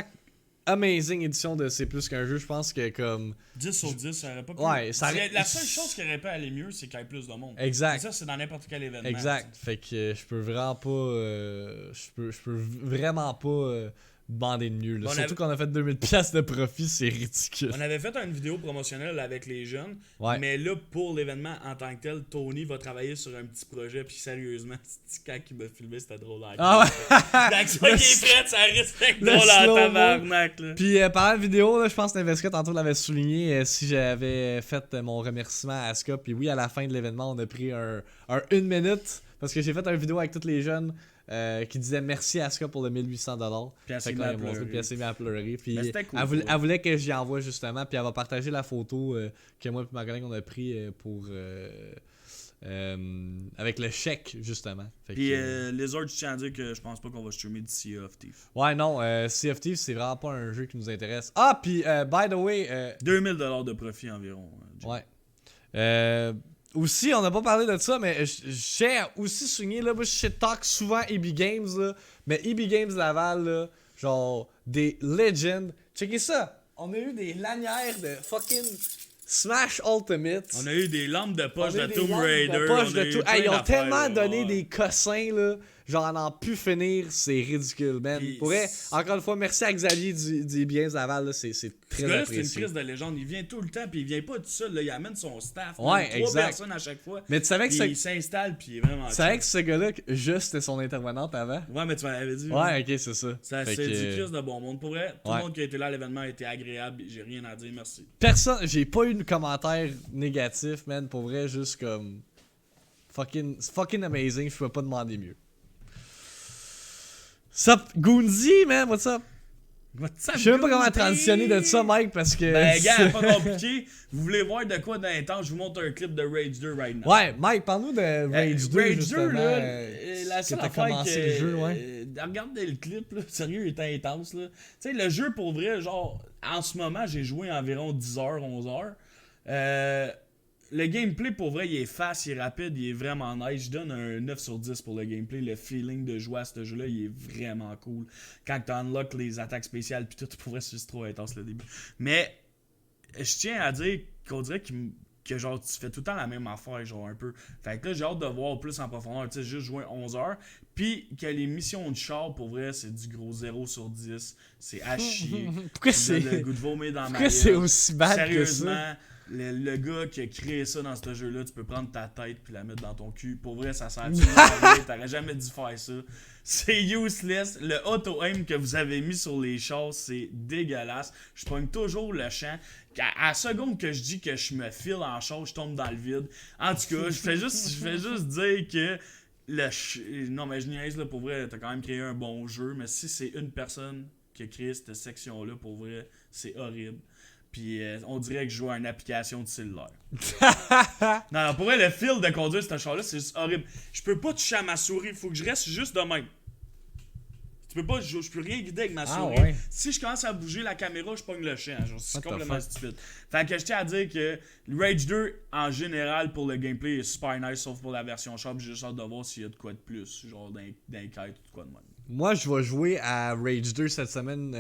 amazing édition de C'est plus qu'un jeu. Je pense que comme... 10 sur 10, ça aurait pas pu. Ouais, ça aurait- La seule chose qui aurait pu aller mieux, c'est qu'il y ait plus de monde. Exact. Mais ça, c'est dans n'importe quel événement. Exact. Fait que je peux vraiment pas... je peux vraiment pas bander de mieux. Là. Bon, on Surtout avait- qu'on a fait 2000$ de profit, c'est ridicule. On avait fait une vidéo promotionnelle avec les jeunes, Ouais. mais là, pour l'événement en tant que tel, Tony va travailler sur un petit projet, puis sérieusement, quand il m'a filmé, c'était drôle. Ah ouais! L'action qui est prête, ça respecte le drôle en slow-mo. tabarnak, là. Puis parlant de vidéo, là, je pense que Invesca tantôt l'avait souligné si j'avais fait mon remerciement à Aska. Puis oui, à la fin de l'événement, on a pris un 1 minute parce que j'ai fait une vidéo avec tous les jeunes qui disaient merci à Aska pour le 1800$. Puis elle s'est Fait que mise là, à ils m'ont dit, pleurer. puis elle s'est mise à pleurer. Puis Mais c'était cool, elle ça. voulait que j'y envoie justement. Puis elle va partager la photo que moi et ma collègue on a pris pour avec le chèque justement. Fait Puis que, Lizard, je tiens à dire que je pense pas qu'on va streamer d'ici of Thief. ouais, non, Sea of Thieves, c'est vraiment pas un jeu qui nous intéresse. Ah, puis by the way, 2000$ de profit environ. Jay. ouais. Aussi, on n'a pas parlé de ça, mais j'ai aussi souligné, là, moi je shit talk souvent EB Games, là, mais EB Games Laval, là, genre des legends. Checkez ça! On a eu des lanières de fucking Smash Ultimate. On a eu des lampes de poche On a de eu des Tomb lampes Raider. de poche on a de eu tout. plein Hey, ils ont d'affaires, tellement là, donné ouais. des cossins, là. genre à n'en plus finir, c'est ridicule, man. Puis Pour vrai, encore une fois, merci à Xavier du Bien Zaval, là, c'est Ce très gars-là, c'est une apprécié. crise de légende. Il vient tout le temps, puis il vient pas tout seul. Là. Il amène son staff. Ouais, Trois exact. personnes à chaque fois. Mais tu savais que Puis ce... il s'installe, puis il est vraiment Tu savais chill. que ce gars-là, juste c'était son intervenante avant? Ouais, mais tu m'avais dit. Ouais, ok, c'est ça. Ça, Fait c'est que, du crise de bon monde. Pour vrai, tout ouais. le monde qui a été là à l'événement a été agréable. J'ai rien à dire, merci. Personne, j'ai pas eu de commentaire négatif, man. Pour vrai, juste comme. Fucking amazing, je peux pas demander mieux. Sup, Goonzy, man, what's up? Je sais même pas comment transitionner de ça, Mike, parce que. Ben, gars, pas compliqué. Vous voulez voir de quoi d'intense? Je vous montre un clip de Rage 2 right now. Ouais, Mike, parle-nous de Rage 2. Rage 2, justement, là, la que seule t'as affaire commencé que, le jeu, ouais. regardez le clip, là, sérieux, il est intense, là. Tu sais, le jeu, pour vrai, genre, en ce moment, j'ai joué environ 10h, 11h. Le gameplay, pour vrai, il est fast, il est rapide, il est vraiment nice. Je donne un 9 sur 10 pour le gameplay. Le feeling de jouer à ce jeu-là, il est vraiment cool. Quand tu unlocks les attaques spéciales, puis tout, pour vrai, c'est juste trop intense le début. Mais, je tiens à dire qu'on dirait que genre, tu fais tout le temps la même affaire, genre, un peu. Fait que là, j'ai hâte de voir plus en profondeur. Tu sais, juste jouer 11 heures. Puis que les missions de char, pour vrai, c'est du gros 0 sur 10. C'est à chier. Pourquoi Ça me donne c'est. le goût de vomir dans ma Pourquoi gueule. c'est aussi bad que ça? Sérieusement, le gars qui a créé ça dans ce jeu-là, tu peux prendre ta tête puis la mettre dans ton cul. Pour vrai, ça sert absolument à rien. T'aurais jamais dû faire ça. C'est useless. Le auto-aim que vous avez mis sur les chars, c'est dégueulasse. Je pogne toujours le champ. À la seconde que je dis que je me file en char, je tombe dans le vide. En tout cas, je fais juste dire que non, mais je niaise, là, pour vrai, t'as quand même créé un bon jeu, mais si c'est une personne qui a créé cette section-là, pour vrai, c'est horrible. Puis on dirait que je joue à une application de cellulaire. Non, pour vrai, le fil de conduire ce char-là, c'est juste horrible. Je peux pas toucher à ma souris, faut que je reste juste de même. Tu peux pas, je peux rien guider avec ma souris. Ouais. Si je commence à bouger la caméra, je pogne le champ. Genre, c'est What the complètement fuck? stupide. Fait que je tiens à dire que Rage 2, en général, pour le gameplay, est super nice, sauf pour la version shop. J'ai juste hâte de voir s'il y a de quoi de plus, genre d'un quête ou de quoi de même. Moi, je vais jouer à Rage 2 cette semaine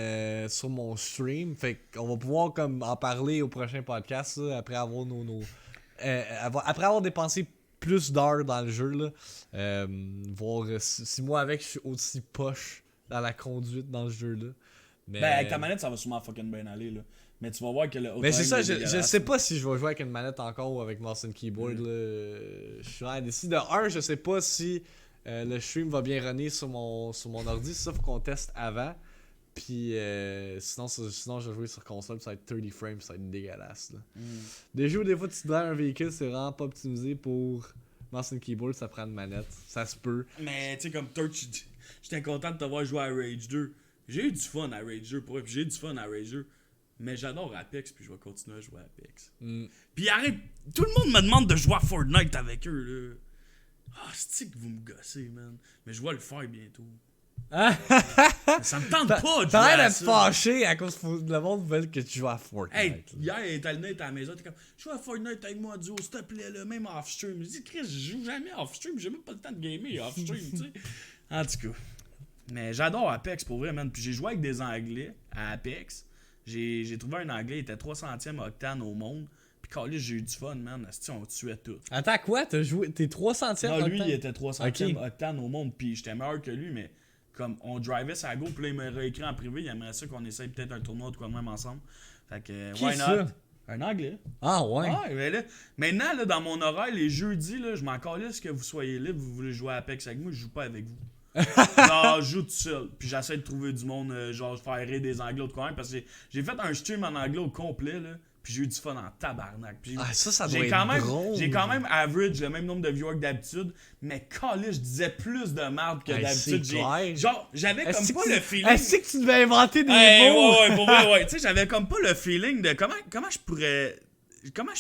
sur mon stream. Fait qu'on va pouvoir comme en parler au prochain podcast là, après avoir après avoir dépensé plus d'heures dans le jeu. Là, voir si moi avec je suis aussi poche dans la conduite dans le jeu là. Mais, Ben, avec ta manette, ça va sûrement fucking bien aller, là. Mais tu vas voir que le mais c'est ça, auto-aim est je dégueulasse. sais pas si je vais jouer avec une manette encore ou avec mouse and keyboard. Là. Je suis indécis. De je sais pas si le stream va bien runner sur mon ordi. Ça, faut qu'on teste avant. Puis sinon, je vais jouer sur console. Ça va être 30 frames, ça va être dégueulasse. Là. Des jeux où des fois tu drives un véhicule, c'est vraiment pas optimisé pour mouse and keyboard. Ça prend une manette. Ça se peut. Mais tu sais, comme Torch, j'étais content de te voir jouer à Rage 2. J'ai eu du fun à Rage 2, pour vrai, puis j'ai eu du fun à Rage 2. Mais j'adore Apex, puis je vais continuer à jouer à Apex. Puis arrête, tout le monde me demande de jouer à Fortnite avec eux, là. Ah, c'est que vous me gossez, man. Mais je vais le faire bientôt. Ça me tente pas de jouer T'as à l'air d'être ça. fâché à cause que le monde veut que tu joues à Fortnite. Hey, là. hier, Talnet était à la maison, t'es comme, joue à Fortnite avec moi, duo, s'il te plaît, là, même off-stream. Je dis, Chris, je joue jamais off-stream, j'ai même pas le temps de gamer off-stream, tu sais. En tout cas. Mais j'adore Apex, pour vrai, man. Puis j'ai joué avec des Anglais à Apex. J'ai trouvé un Anglais, il était 300e octane au monde. Puis calé, j'ai eu du fun, man. Asti, on tuait tout. Attends, quoi? T'as joué. T'es 300e? Non, lui, octane? il était 300e Ok. octane au monde, puis j'étais meilleur que lui, mais comme on drivait sa go, puis là, il m'a réécrit en privé, il aimerait ça qu'on essaye peut-être un tournoi ou de quoi de même ensemble. Fait que, Qui why ça? not? Un Anglais. Ah ouais. Ouais, mais là, maintenant, là, dans mon horaire, les jeudis, là, je m'en calisse que vous soyez libre, vous voulez jouer à Apex avec moi, je joue pas avec vous. Non, je joue tout seul. Puis j'essaie de trouver du monde, genre faire rire des Anglais de quand même, parce que j'ai fait un stream en anglais au complet, là. Puis j'ai eu du fun en tabarnak. Puis Ah, ça doit j'ai être quand même, drôle. j'ai quand même average le même nombre de viewers que d'habitude, mais calé, je disais plus de merde que Hey, d'habitude. c'est clair. Genre, j'avais comme Est-ce pas que le tu- feeling. Est-ce que tu devais inventer des Hey, mots? ouais, pour vrai, ouais. Tu sais, j'avais comme pas le feeling de comment je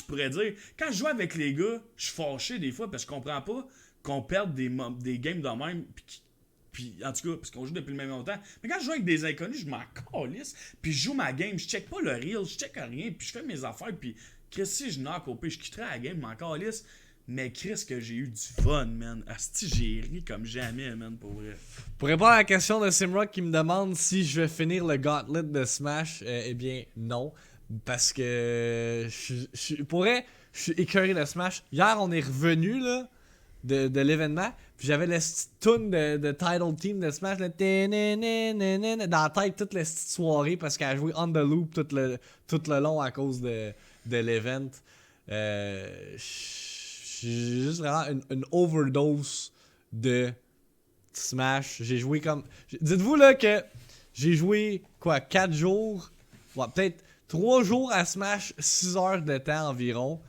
pourrais dire. Quand je joue avec les gars, je suis fâché des fois parce que je comprends pas qu'on perde des games de même. Puis en tout cas, parce qu'on joue depuis le même longtemps. Mais quand je joue avec des inconnus, je m'en calisse. Puis je joue ma game, je check pas le reel, je check rien. Puis je fais mes affaires. Puis Chris, si je knock au pire, je quitterai la game, je m'en calisse. Mais Chris, que j'ai eu du fun, man. Asti, j'ai ri comme jamais, man, pour vrai. Pour répondre à la question de Simrock qui me demande si je vais finir le Gauntlet de Smash, eh bien non. Parce que pour vrai, je suis écœuré de Smash. Hier, on est revenu là, de l'événement. Puis j'avais le tune de Title Team de Smash, là, dans la tête toute la petite soirée parce qu'elle a joué on the loop tout le long à cause de l'event. J'ai juste vraiment une overdose de Smash. J'ai joué comme... Dites-vous là que j'ai joué, 4 jours, peut-être 3 jours à Smash, 6 heures de temps environ,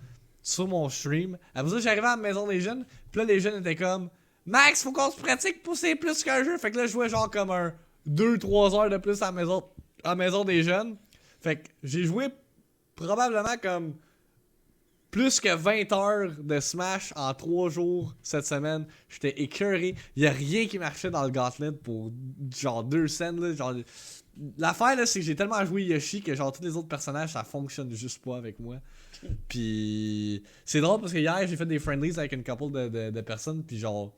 sur mon stream. Après ça, j'arrivais à la maison des jeunes, puis là, les jeunes étaient comme... Max, faut qu'on se pratique pour pousser plus qu'un jeu. Fait que là, je jouais genre comme un 2-3 heures de plus à la maison des jeunes. Fait que j'ai joué probablement comme plus que 20 heures de Smash en 3 jours cette semaine. J'étais écœuré. Y'a rien qui marchait dans le Gauntlet pour genre 2 scènes. Là, genre... L'affaire là, c'est que j'ai tellement joué Yoshi que genre tous les autres personnages ça fonctionne juste pas avec moi. Puis c'est drôle parce que hier j'ai fait des friendlies avec une couple de personnes. Puis genre.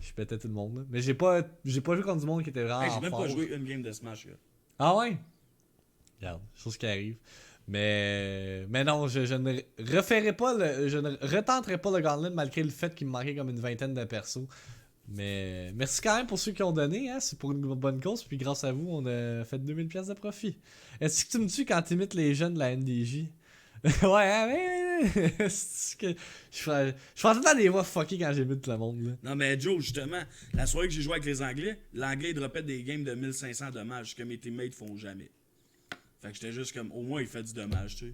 Je pétais tout le monde là. Mais j'ai pas joué contre du monde qui était vraiment Hey, j'ai même fort. pas joué une game de Smash, là. Ah ouais? Regarde, chose qui arrive. Mais non, je ne referai pas je ne retenterai pas le Gauntlet malgré le fait qu'il me manquait comme une vingtaine de persos. Mais merci quand même pour ceux qui ont donné, hein, c'est pour une bonne cause, puis grâce à vous, on a fait 2000$ de profit. Est-ce que tu me tues quand t'imites les jeunes de la NDJ? Ouais, hein, mais... c'est que je fais tout le temps des voix fuckées quand j'imite le monde, là. Non, mais Joe, justement, la soirée que j'ai joué avec les Anglais, l'Anglais il dropait des games de 1500 dommages que mes teammates font jamais. Fait que j'étais juste comme, au moins il fait du dommage, tu sais.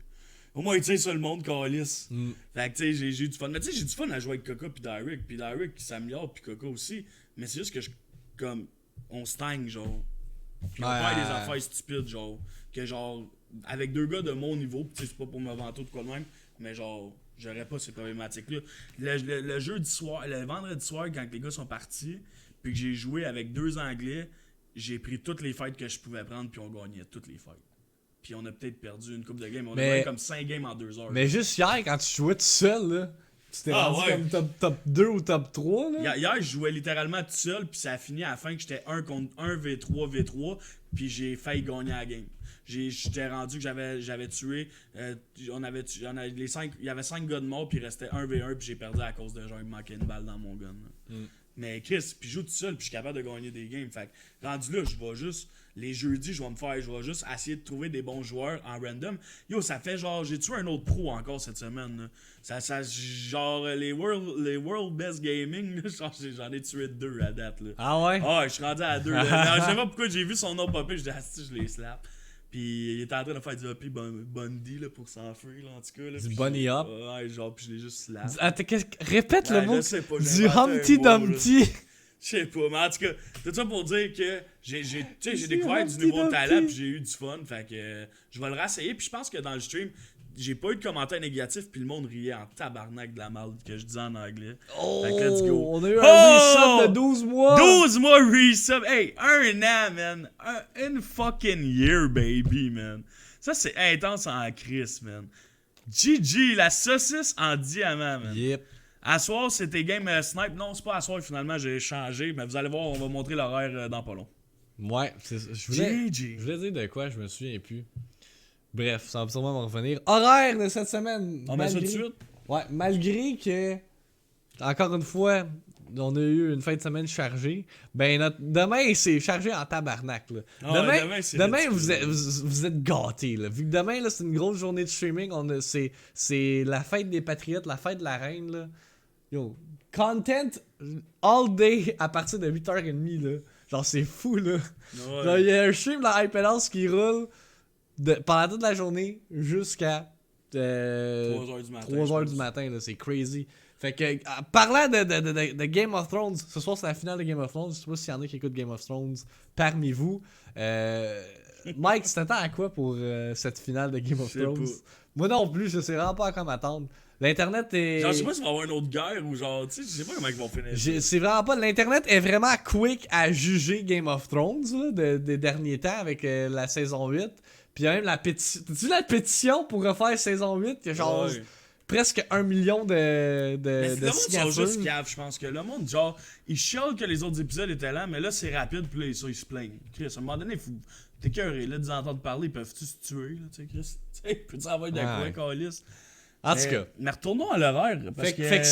Au moins il tire sur le monde, câlisse. Fait que tu sais, j'ai eu du fun. Mais tu sais, j'ai du fun à jouer avec Coca pis Derek. Pis Derek qui s'améliore, pis Coca aussi. Mais c'est juste que comme, on stagne, genre. Pis on perd des affaires stupides, genre. Que genre, avec 2 gars de mon niveau, pis tu sais, c'est pas pour me vanter ou de quoi de même, mais genre, j'aurais pas ces problématiques-là. Le jeudi soir, le vendredi soir, quand les gars sont partis, puis que j'ai joué avec 2 Anglais, j'ai pris toutes les fights que je pouvais prendre, puis on gagnait toutes les fights. Puis on a peut-être perdu une coupe de games. On a gagné comme 5 games en 2 heures. Mais juste hier, quand tu jouais tout seul, là, tu t'es rendu comme top 2 ou top 3, là. Hier, je jouais littéralement tout seul, puis ça a fini à la fin que j'étais 1 contre 1 V3, puis j'ai failli gagner la game. J'étais rendu que j'avais tué, il y avait 5 gars de mort, puis il restait 1v1, puis j'ai perdu à cause de genre, il me manquait une balle dans mon gun. Mais Chris, puis je joue tout seul, puis je suis capable de gagner des games. Fait que, rendu là, je vais juste, les jeudis, je vais juste essayer de trouver des bons joueurs en random. Yo, ça fait genre, j'ai tué un autre pro encore cette semaine. Là. Ça genre, les World Best Gaming, là, genre, j'en ai tué 2 à date. Là. Ah ouais? Ah, je suis rendu à 2. Je sais pas pourquoi j'ai vu son nom popper, je dis, ah, si, je les slap. Puis il était en train de faire du Hoppy Bundy là, pour s'enfuir, là, en tout cas. Là, du Bunny Hop. Ouais, genre, puis je l'ai juste slap. Répète le mot. Je sais pas, Du Humpty Dumpty. Je sais pas, mais en tout cas, tout ça pour dire que j'ai découvert du nouveau talent puis j'ai eu du fun. Fait que je vais le rassayer. Puis je pense que dans le stream, j'ai pas eu de commentaires négatifs. Puis le monde riait en tabarnak de la merde que je disais en anglais. Fait que let's go. On a eu un resub de 12 mois. 12 mois resub. Hey, 1 an, man. Une fucking year, baby, man. Ça, c'est intense en crise, man. GG, la saucisse en diamant, man. Yep. À soir, c'était game snipe. Non, c'est pas à soir, finalement, j'ai changé. Mais vous allez voir, on va montrer l'horaire dans pas long. Ouais, je voulais dire de quoi, je me souviens plus. Bref, ça va sûrement me revenir. Horaire de cette semaine. On met ça tout de suite? Ouais, malgré que, encore une fois, on a eu une fin de semaine chargée. Ben, demain, c'est chargé en tabarnak. Là. Demain vous êtes gâtés. Là. Vu que demain, là, c'est une grosse journée de streaming. C'est la fête des Patriotes, la fête de la Reine. Là. Yo, content all day à partir de 8h30. Là. Genre, c'est fou. Là. Ouais. Genre, il y a un stream de HyperHouse qui roule pendant toute la journée jusqu'à 3h du matin. Là. C'est crazy. Fait que, parlant de Game of Thrones, ce soir c'est la finale de Game of Thrones. Je sais pas s'il y en a qui écoutent Game of Thrones parmi vous. Mike, tu t'attends à quoi pour cette finale de Game of Thrones? Moi non plus, je sais vraiment pas à quoi m'attendre. L'internet est... Genre, je sais pas s'il va y avoir une autre guerre ou genre, tu sais, je sais pas comment ils vont finir. C'est vraiment pas... L'internet est vraiment quick à juger Game of Thrones là, des derniers temps avec la saison 8. Puis il y a même la pétition... T'as-tu vu la pétition pour refaire saison 8? Il y a genre... Ouais. Presque 1 million de mais le monde signatures. sont juste caves, je pense que le monde, genre, ils chialent que les autres épisodes étaient lents, mais là, c'est rapide, puis là, ils se plaignent. Chris, à un moment donné, t'es cœuré, là, de les entendre parler, ils peuvent-tu se tuer, là, tu sais, Chris? Tu sais, peux-tu envoyer de quoi, câlisse? En tout cas. Mais retournons à l'horaire. Parce Fait que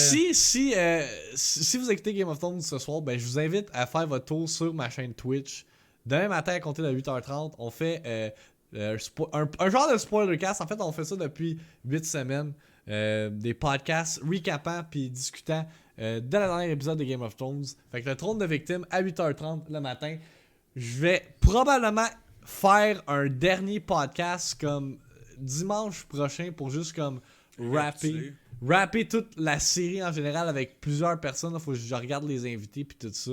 si vous écoutez Game of Thrones ce soir, ben je vous invite à faire votre tour sur ma chaîne Twitch. Demain matin, à compter de 8h30, on fait un genre de spoiler cast. En fait, on fait ça depuis 8 semaines. Des podcasts recapant puis discutant de la dernière épisode de Game of Thrones. Fait que le trône de victime à 8h30 le matin. Je vais probablement faire un dernier podcast comme dimanche prochain pour juste comme rapper toute la série en général avec plusieurs personnes. Il faut que je regarde les invités puis tout ça.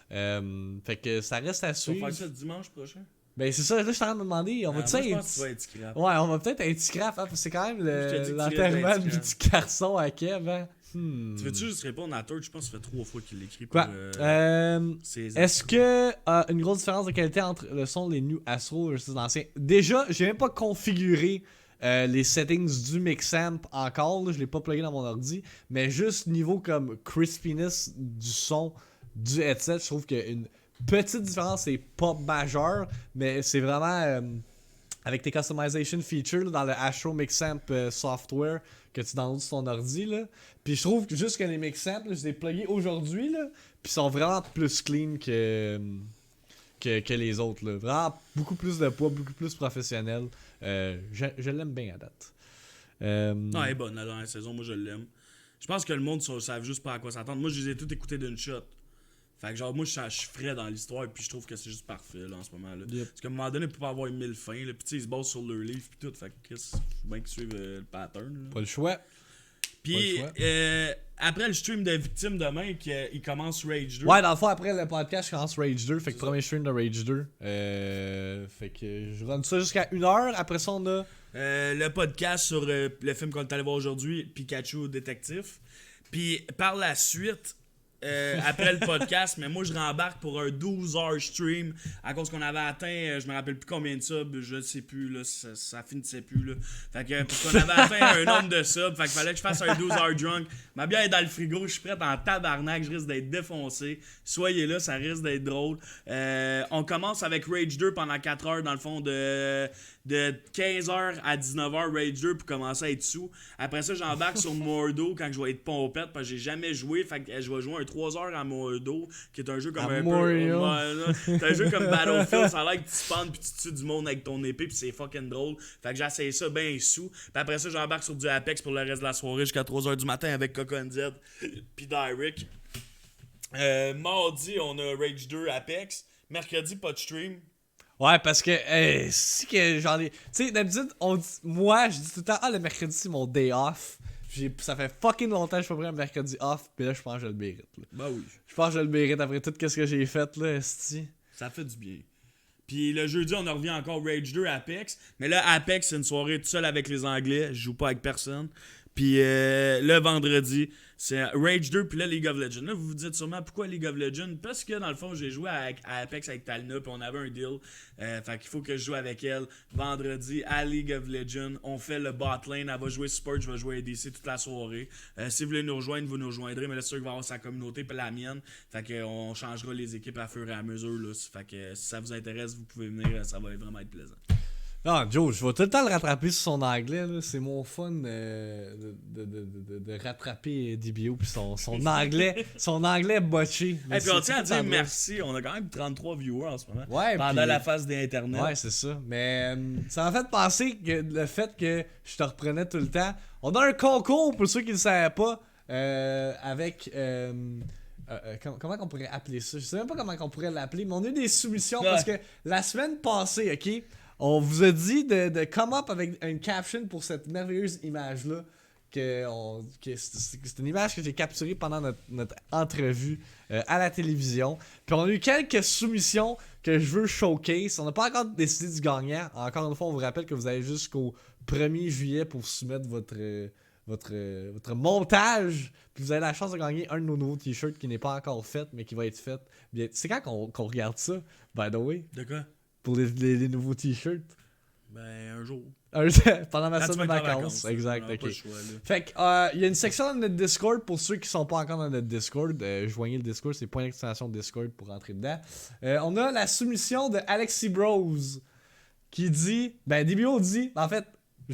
Fait que ça reste à Tu vas suivre. faire ça dimanche prochain? Ben c'est ça, là je suis en train de me demander, on va Moi, je pense que tu vas être scrap. Ouais, on va peut-être être scrap, hein, parce que c'est quand même Je te dis que tu l'enterrement vas du être petit garçon à Kev, hein. Tu veux-tu juste répondre à Third? Je pense que ça fait 3 fois qu'il l'écrit pour Quoi? ses Est-ce que une grosse différence de qualité entre le son des New Astro versus l'ancien? Déjà, j'ai même pas configuré les settings du Mixamp encore, là, je l'ai pas plugué dans mon ordi, mais juste niveau comme crispiness du son du headset, je trouve qu'il y a une petite différence, c'est pas majeur, mais c'est vraiment avec tes customization features là, dans le Astro Mixamp software que tu downloads sur ton ordi là. Puis je trouve que juste que les Mixamp, là, je les ai plugués aujourd'hui là, puis sont vraiment plus clean que les autres là. Vraiment beaucoup plus de poids, beaucoup plus professionnel. Je l'aime bien à date. Non, elle est bonne la dernière saison, moi je l'aime. Je pense que le monde ne savent juste pas à quoi s'attendre. Moi je les ai tous écoutés d'une shot. Fait que genre moi je suis frais dans l'histoire puis je trouve que c'est juste parfait là en ce moment là. Yep. Parce qu'à un moment donné il peut pas avoir 1000 fins là, puis tu sais ils se basent sur leur livre puis tout, fait que Chris, faut bien qu'ils suivent le pattern là. Pas le choix. Puis après le stream de Victime demain il commence Rage 2. Ouais, dans le fond, après le podcast, je commence Rage 2. Fait que premier stream de Rage 2. Fait que je run ça jusqu'à 1h. Après ça, on a. Le podcast sur le film qu'on est allé voir aujourd'hui, Pikachu Détective. Puis par la suite, après le podcast, mais moi je rembarque pour un 12h stream à cause qu'on avait atteint, je me rappelle plus combien de subs, je sais plus, là, ça finissait plus. Là. Fait que parce qu'on avait atteint un nombre de subs, fait qu'il fallait que je fasse un 12h drunk. Ma bière est dans le frigo, je suis prêt en tabarnak, je risque d'être défoncé. Soyez là, ça risque d'être drôle. On commence avec Rage 2 pendant 4 heures dans le fond de 15h à 19h Rage 2 pour commencer à être sous. Après ça, j'embarque sur Mordo quand je vais être pompette parce que j'ai jamais joué. Fait que je vais jouer un 3h à Mordo, qui est un jeu comme c'est un jeu comme Battlefield. Ça a l'air que tu spawns puis tu tues du monde avec ton épée puis c'est fucking drôle. Fait que j'essaye ça bien sous. Puis après ça, j'embarque sur du Apex pour le reste de la soirée jusqu'à 3h du matin avec Coco NZ puis Derek. Mardi, on a Rage 2 Apex. Mercredi, pas de stream. Ouais, parce que, si que j'en ai. Tu sais, d'habitude, moi, je dis tout le temps, le mercredi, c'est mon day off. Ça fait fucking longtemps que je suis pas pris un mercredi off, pis là, je pense que je le mérite. Là. Bah oui. Je pense que je le mérite après tout ce que j'ai fait, là, esti. Ça fait du bien. Puis le jeudi, on en revient encore Rage 2 Apex. Mais là, Apex, c'est une soirée tout seul avec les Anglais. Je joue pas avec personne. Puis le vendredi, c'est Rage 2 puis là League of Legends. Là, vous vous dites sûrement pourquoi League of Legends? Parce que dans le fond, j'ai joué à Apex avec Talna puis on avait un deal. Fait qu'il faut que je joue avec elle vendredi à League of Legends. On fait le bot lane. Elle va jouer support, je vais jouer ADC toute la soirée. Si vous voulez nous rejoindre, vous nous rejoindrez. Mais là, c'est sûr qu'il va y avoir sa communauté puis la mienne. Fait qu'on changera les équipes à fur et à mesure. Là. Fait que si ça vous intéresse, vous pouvez venir. Ça va vraiment être plaisant. Non, Joe, je vais tout le temps le rattraper sur son anglais. Là. C'est mon fun de rattraper DBO puis son anglais botché. Et puis on tient à dire merci. On a quand même 33 viewers en ce moment. Ouais, pendant pis... la phase d'Internet. Ouais, c'est ça. Mais ça m'a fait penser que le fait que je te reprenais tout le temps. On a un concours pour ceux qui ne le savaient pas avec. Comment on pourrait appeler ça? Je sais même pas comment on pourrait l'appeler, mais on a eu des soumissions parce que la semaine passée, ok? On vous a dit de come up avec une caption pour cette merveilleuse image-là. C'est une image que j'ai capturée pendant notre entrevue à la télévision. Puis on a eu quelques soumissions que je veux showcase. On n'a pas encore décidé du gagnant. Encore une fois, on vous rappelle que vous avez jusqu'au 1er juillet pour soumettre votre montage. Puis vous avez la chance de gagner un de nos nouveaux t-shirts qui n'est pas encore fait, mais qui va être fait. C'est quand qu'on regarde ça, by the way? De quoi? Pour les nouveaux t-shirts. Ben, un jour. Pendant ma semaine de vacances. Exact, ok. Fait que, il y a une section dans notre Discord pour ceux qui sont pas encore dans notre Discord. Joignez le Discord, c'est point d'exclamation Discord pour rentrer dedans. On a la soumission de Alexi Bros qui dit, DBO dit, en fait,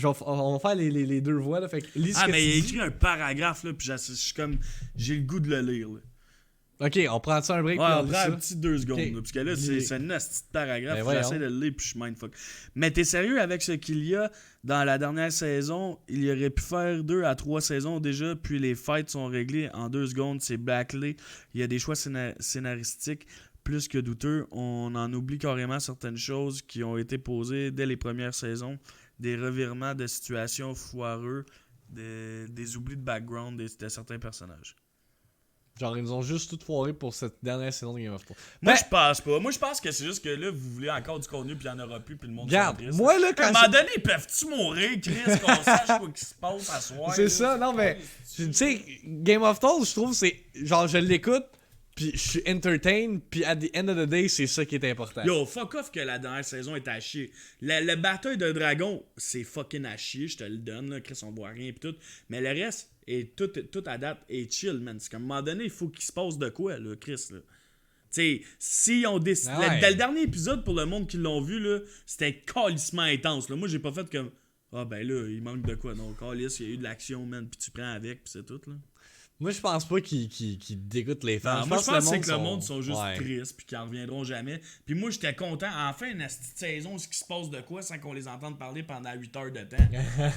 On va faire les deux voix, là. Fait que lis ce Ah, que mais tu il a dis. écrit un paragraphe, là, puis je suis comme. J'ai le goût de le lire, là. Ok, on prend ça un break Ouais, puis on lit prend un ça. petit 2 secondes, Ok. là, parce que là, c'est un petit paragraphe, Ben puis j'essaie voyons. de le lire, puis je suis mindfuck. Mais t'es sérieux avec ce qu'il y a dans la dernière saison? Il aurait pu faire 2 à 3 saisons déjà, puis les fights sont réglés en 2 secondes, c'est bâclé. Il y a des choix scénaristiques plus que douteux. On en oublie carrément certaines choses qui ont été posées dès les premières saisons. Des revirements de situations foireux, des oublis de background de certains personnages. Genre, ils nous ont juste tout foiré pour cette dernière saison de Game of Thrones. Moi, Ben, je pense pas. Moi, je pense que c'est juste que là, vous voulez encore du contenu, puis il n'y en aura plus, puis le monde regarde, sera triste. moi là, À un quand moment donné, peuvent-tu mourir, Chris, qu'on sache quoi qui se passe à soir? c'est là? ça, non mais, tu sais, Game of Thrones, je trouve, c'est genre, je l'écoute, puis je suis entertained, puis at the end of the day, c'est ça qui est important. Yo, fuck off que la dernière saison est à chier. Le bataille de dragon, c'est fucking à chier, je te le donne, là. Chris, on voit rien pis tout. Mais le reste, tout à date, est chill, man. C'est qu'à un moment donné, il faut qu'il se passe de quoi, là, Chris, là. Tu sais, si on décide. Ah ouais. Le dernier épisode, pour le monde qui l'ont vu, là, c'était calissement intense, là. Moi, j'ai pas fait comme. Ah, ben là, il manque de quoi. Non, calice, il y a eu de l'action, man, pis tu prends avec, pis c'est tout, là. Moi, je pense pas qu'ils dégoûtent les fans. Non, moi, je pense que le sont- monde sont juste ouais. tristes puis qu'ils en reviendront jamais. Puis moi, j'étais content. Enfin, une petite saison, ce qui se passe de quoi sans qu'on les entende parler pendant 8 heures de temps.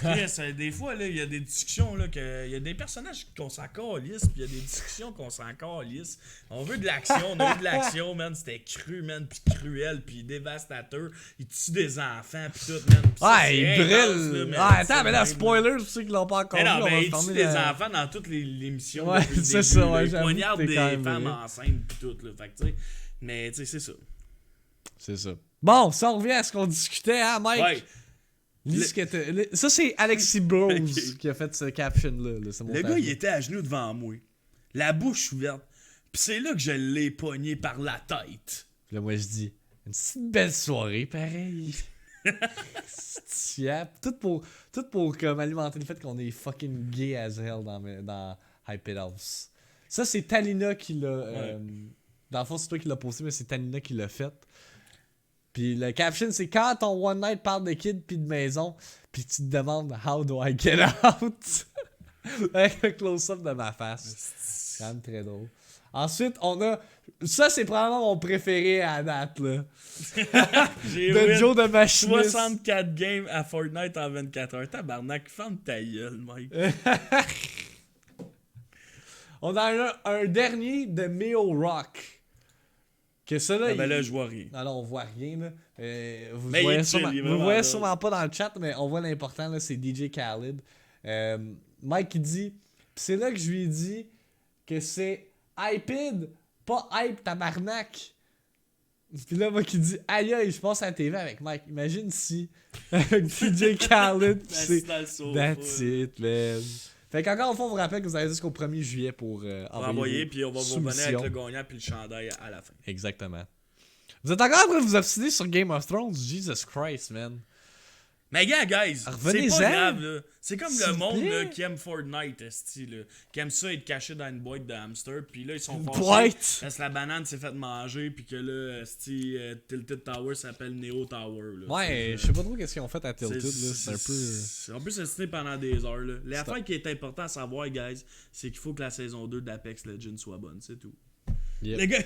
Chris, des fois, là, il y a des discussions, là, il y a des personnages qu'on s'en calisse, puis il y a des discussions qu'on s'en calisse. On veut de l'action, on a eu de l'action, man. C'était cru, man, puis cruel, puis dévastateur. Il tue des enfants, puis tout, man. Pis ça, Ouais, il c'est intense, brûle. là, mais Ah, c'est attends, mais là, même, spoiler, tu sais qu'ils l'ont pas encore mais vu. non, on va mais il fermer tue des la- enfants dans toutes les émissions. Ouais, depuis le c'est début, ça, là. ouais, Il j'avoue poignarde que t'es des quand même femmes vrai. enceintes pis tout, là. Fait que, tu sais. Mais, tu sais, c'est ça. C'est ça. Bon, ça, on revient à ce qu'on discutait, hein, Mike? Ouais. Lis Le- ce que ça, c'est Alexis Bros Ok. qui a fait ce caption-là. Là, ce Le montage-là. gars, il était à genoux devant moi. La bouche ouverte. Pis c'est là que je l'ai pogné par la tête. Puis là, moi, je dis, une petite belle soirée, pareil. Yep. Tout pour comme, alimenter le fait qu'on est fucking gay as hell dans Hype It House. Ça, c'est Talina qui l'a... dans le fond, c'est toi qui l'as posté, mais c'est Talina qui l'a fait. Puis le caption, c'est quand ton one night parle de kid puis de maison, puis tu te demandes « How do I get out? » Avec le close-up de ma face. C'est quand même très drôle. Ensuite, on a... Ça, c'est probablement mon préféré à date, là. J'ai De win Joe de Machiniste. 64 games à Fortnite en 24 heures. Tabarnak, ferme ta gueule, mec. On a un dernier de Meo Rock. Que ça, là... Ah ben là, je vois rien. Non, on voit rien, là. Vous Mais il voyez est chill, sûrement, il est vous vraiment voyez drôle. sûrement pas dans le chat, mais on voit l'important, là, c'est DJ Khaled. Mike, il dit... Pis c'est là que je lui ai dit que c'est Hyped, pas Hype tabarnak. Puis là, moi qui dit aïe aïe, je passe à la TV avec Mike. Imagine si avec DJ Khaled, pis c'est dans le sofa. that's it, man. Fait qu'encore une fois, on vous rappelle que vous avez jusqu'au 1er juillet pour On va envoyer, vos puis on va vous revenir avec soumissions. le gagnant puis le chandail à la fin. Exactement. Vous êtes encore en train de vous obstiner sur Game of Thrones? Jesus Christ, man. Mais gars, guys, c'est Revenez-en. pas grave, là. C'est comme S'il le vous monde plaît. là, qui aime Fortnite, esti, là, qui aime ça être caché dans une boîte de hamster, puis là, ils sont Une fâchés boîte? parce que la banane s'est faite manger, puis que là, esti, Tilted Tower s'appelle Neo Tower. Là, Ouais, tu je sais, sais pas trop qu'est-ce qu'ils ont fait à Tilted, là. C'est un peu... On peut s'estimer pendant des heures, là. L'affaire qui est important à savoir, guys, c'est qu'il faut que la saison 2 d'Apex Legends soit bonne, c'est tout. Yep. Les gars,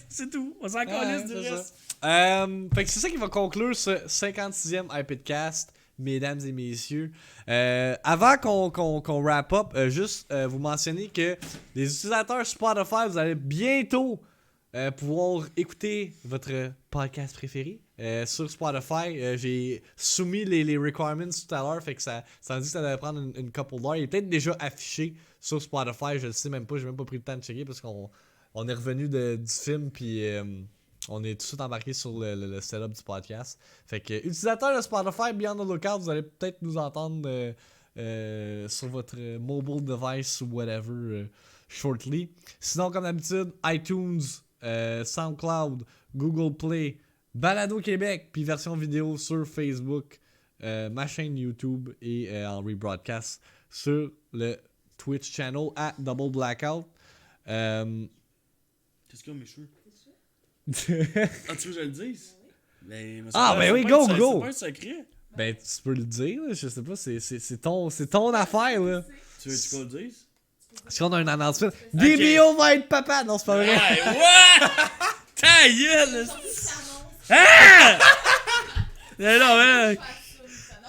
c'est tout. On s'en calisse du c'est reste. fait que c'est ça qui va conclure ce 56e iPodcast, mesdames et messieurs. Avant qu'on wrap up, juste vous mentionner que les utilisateurs Spotify, vous allez bientôt pouvoir écouter votre podcast préféré sur Spotify. J'ai soumis les requirements tout à l'heure, fait que ça me dit que ça devrait prendre une couple d'heures. Il est peut-être déjà affiché sur Spotify, je le sais même pas, j'ai même pas pris le temps de checker parce qu'on est revenu du film, puis on est tout de suite embarqué sur le setup du podcast. Fait que, utilisateurs de Spotify, be on the lookout, vous allez peut-être nous entendre sur votre mobile device ou whatever shortly. Sinon, comme d'habitude, iTunes, SoundCloud, Google Play, Balado Québec, puis version vidéo sur Facebook, ma chaîne YouTube et en rebroadcast sur le Twitch channel à Double Blackout. Qu'est-ce qu'il y a, mes cheveux? Ah, tu veux que je le dise? Mais, Ah, c'est ben pas- oui, c'est go, pas un- go. C'est pas un secret. Ben, tu peux le dire, là, je sais pas, c'est ton affaire, là. Tu veux qu'on le dise? Est-ce qu'on a un announcement? DBO va être papa! Non, c'est pas vrai. Hey, what? Ta gueule! Ah! Non, mais...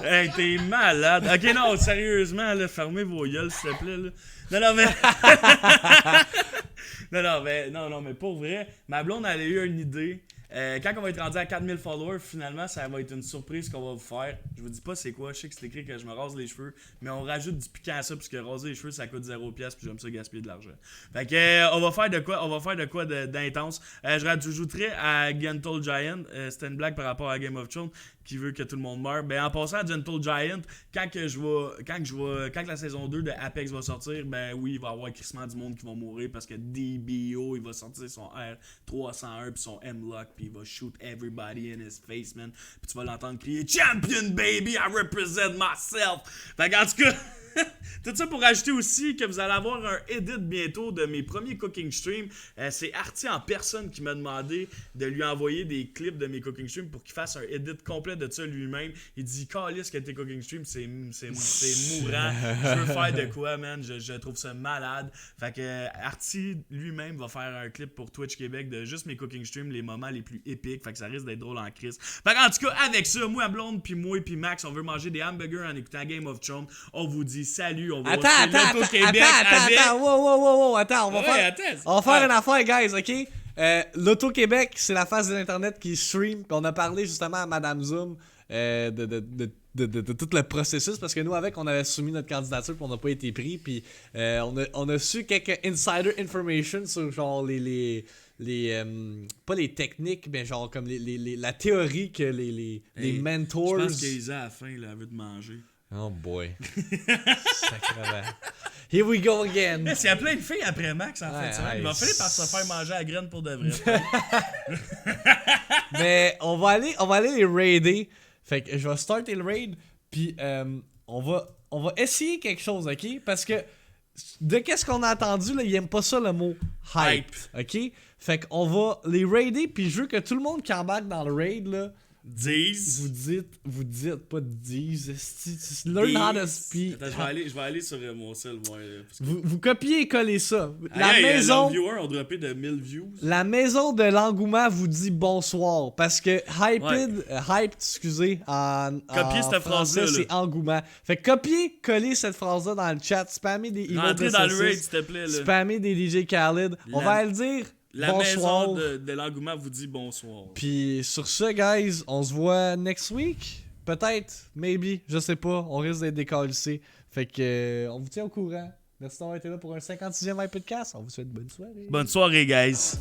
Hey, t'es malade. Ok, non, sérieusement, là, fermez vos gueules, s'il te plaît, là. Non, mais... non, mais pour vrai, ma blonde, elle a eu une idée. Quand on va être rendu à 4000 followers, finalement, ça va être une surprise qu'on va vous faire. Je vous dis pas c'est quoi, je sais que c'est écrit que je me rase les cheveux, mais on rajoute du piquant à ça, parce que raser les cheveux, ça coûte 0$, puis j'aime ça gaspiller de l'argent. Fait que, on va faire de quoi d'intense. Je rajouterai à Gentle Giant, c'était une blague par rapport à Game of Thrones, qui veut que tout le monde meure. Ben, en passant à Gentle Giant, quand la saison 2 de Apex va sortir, ben oui, il va y avoir crissement du monde qui va mourir parce que DBO, il va sortir son R301 puis son M-Lock puis il va shoot everybody in his face, man. Puis tu vas l'entendre crier Champion baby, I represent myself. Fait qu'en tout cas, tout ça pour ajouter aussi que vous allez avoir un edit bientôt de mes premiers cooking streams. C'est Artie en personne qui m'a demandé de lui envoyer des clips de mes cooking streams pour qu'il fasse un edit complet de ça lui-même. Il dit calisse que tes cooking streams c'est mourant. Je veux faire de quoi, man. Je trouve ça malade. Fait que Artie lui-même va faire un clip pour Twitch Québec de juste mes cooking streams, les moments les plus épiques. Fait que ça risque d'être drôle en crise. Fait qu'en tout cas, avec ça, moi, Blonde, puis moi, puis Max, on veut manger des hamburgers en écoutant Game of Thrones. On vous dit salut, on va Attends, on va faire une affaire, guys, ok? L'Auto-Québec, c'est la phase de l'internet qui stream, puis on a parlé justement à Madame Zoom de tout le processus, parce que nous, avec, on avait soumis notre candidature, puis on n'a pas été pris, puis on a su quelques insider information sur genre pas les techniques, mais genre comme la théorie que les mentors... Je pense qu'Isa à la fin, elle veut te manger. Oh boy. Sacrément. Here we go again. Mais c'est plein de filles après Max en fait. Il va falloir par se faire manger à la graine pour de vrai. Mais on va aller les raider. Fait que je vais starter le raid. Puis on va essayer quelque chose, ok? Parce que de qu'est-ce qu'on a entendu, là, ils aiment pas ça le mot hype. Ok? Fait qu'on va les raider. Puis je veux que tout le monde qui embarque dans le raid, là. Vous dites pas learn how to speak. Attends, je vais aller sur mon cell, moi. Vous copiez et collez ça. Les viewers ont droppé de 1000 views. La maison de l'engouement vous dit bonsoir. Parce que hyped, excusez, en cette phrase-là, c'est engouement. Fait que copier, coller cette phrase-là dans le chat, spammer des rentrez dans le raid, s'il te plaît. Là. Spammer des DJ Khaled. On va le dire. La bonsoir. maison de l'engouement vous dit bonsoir. Puis sur ce, guys, on se voit next week. Peut-être, maybe, je sais pas. On risque d'être décalissé. Fait que on vous tient au courant. Merci d'avoir été là pour un 56e iPodcast. On vous souhaite bonne soirée. Bonne soirée, guys.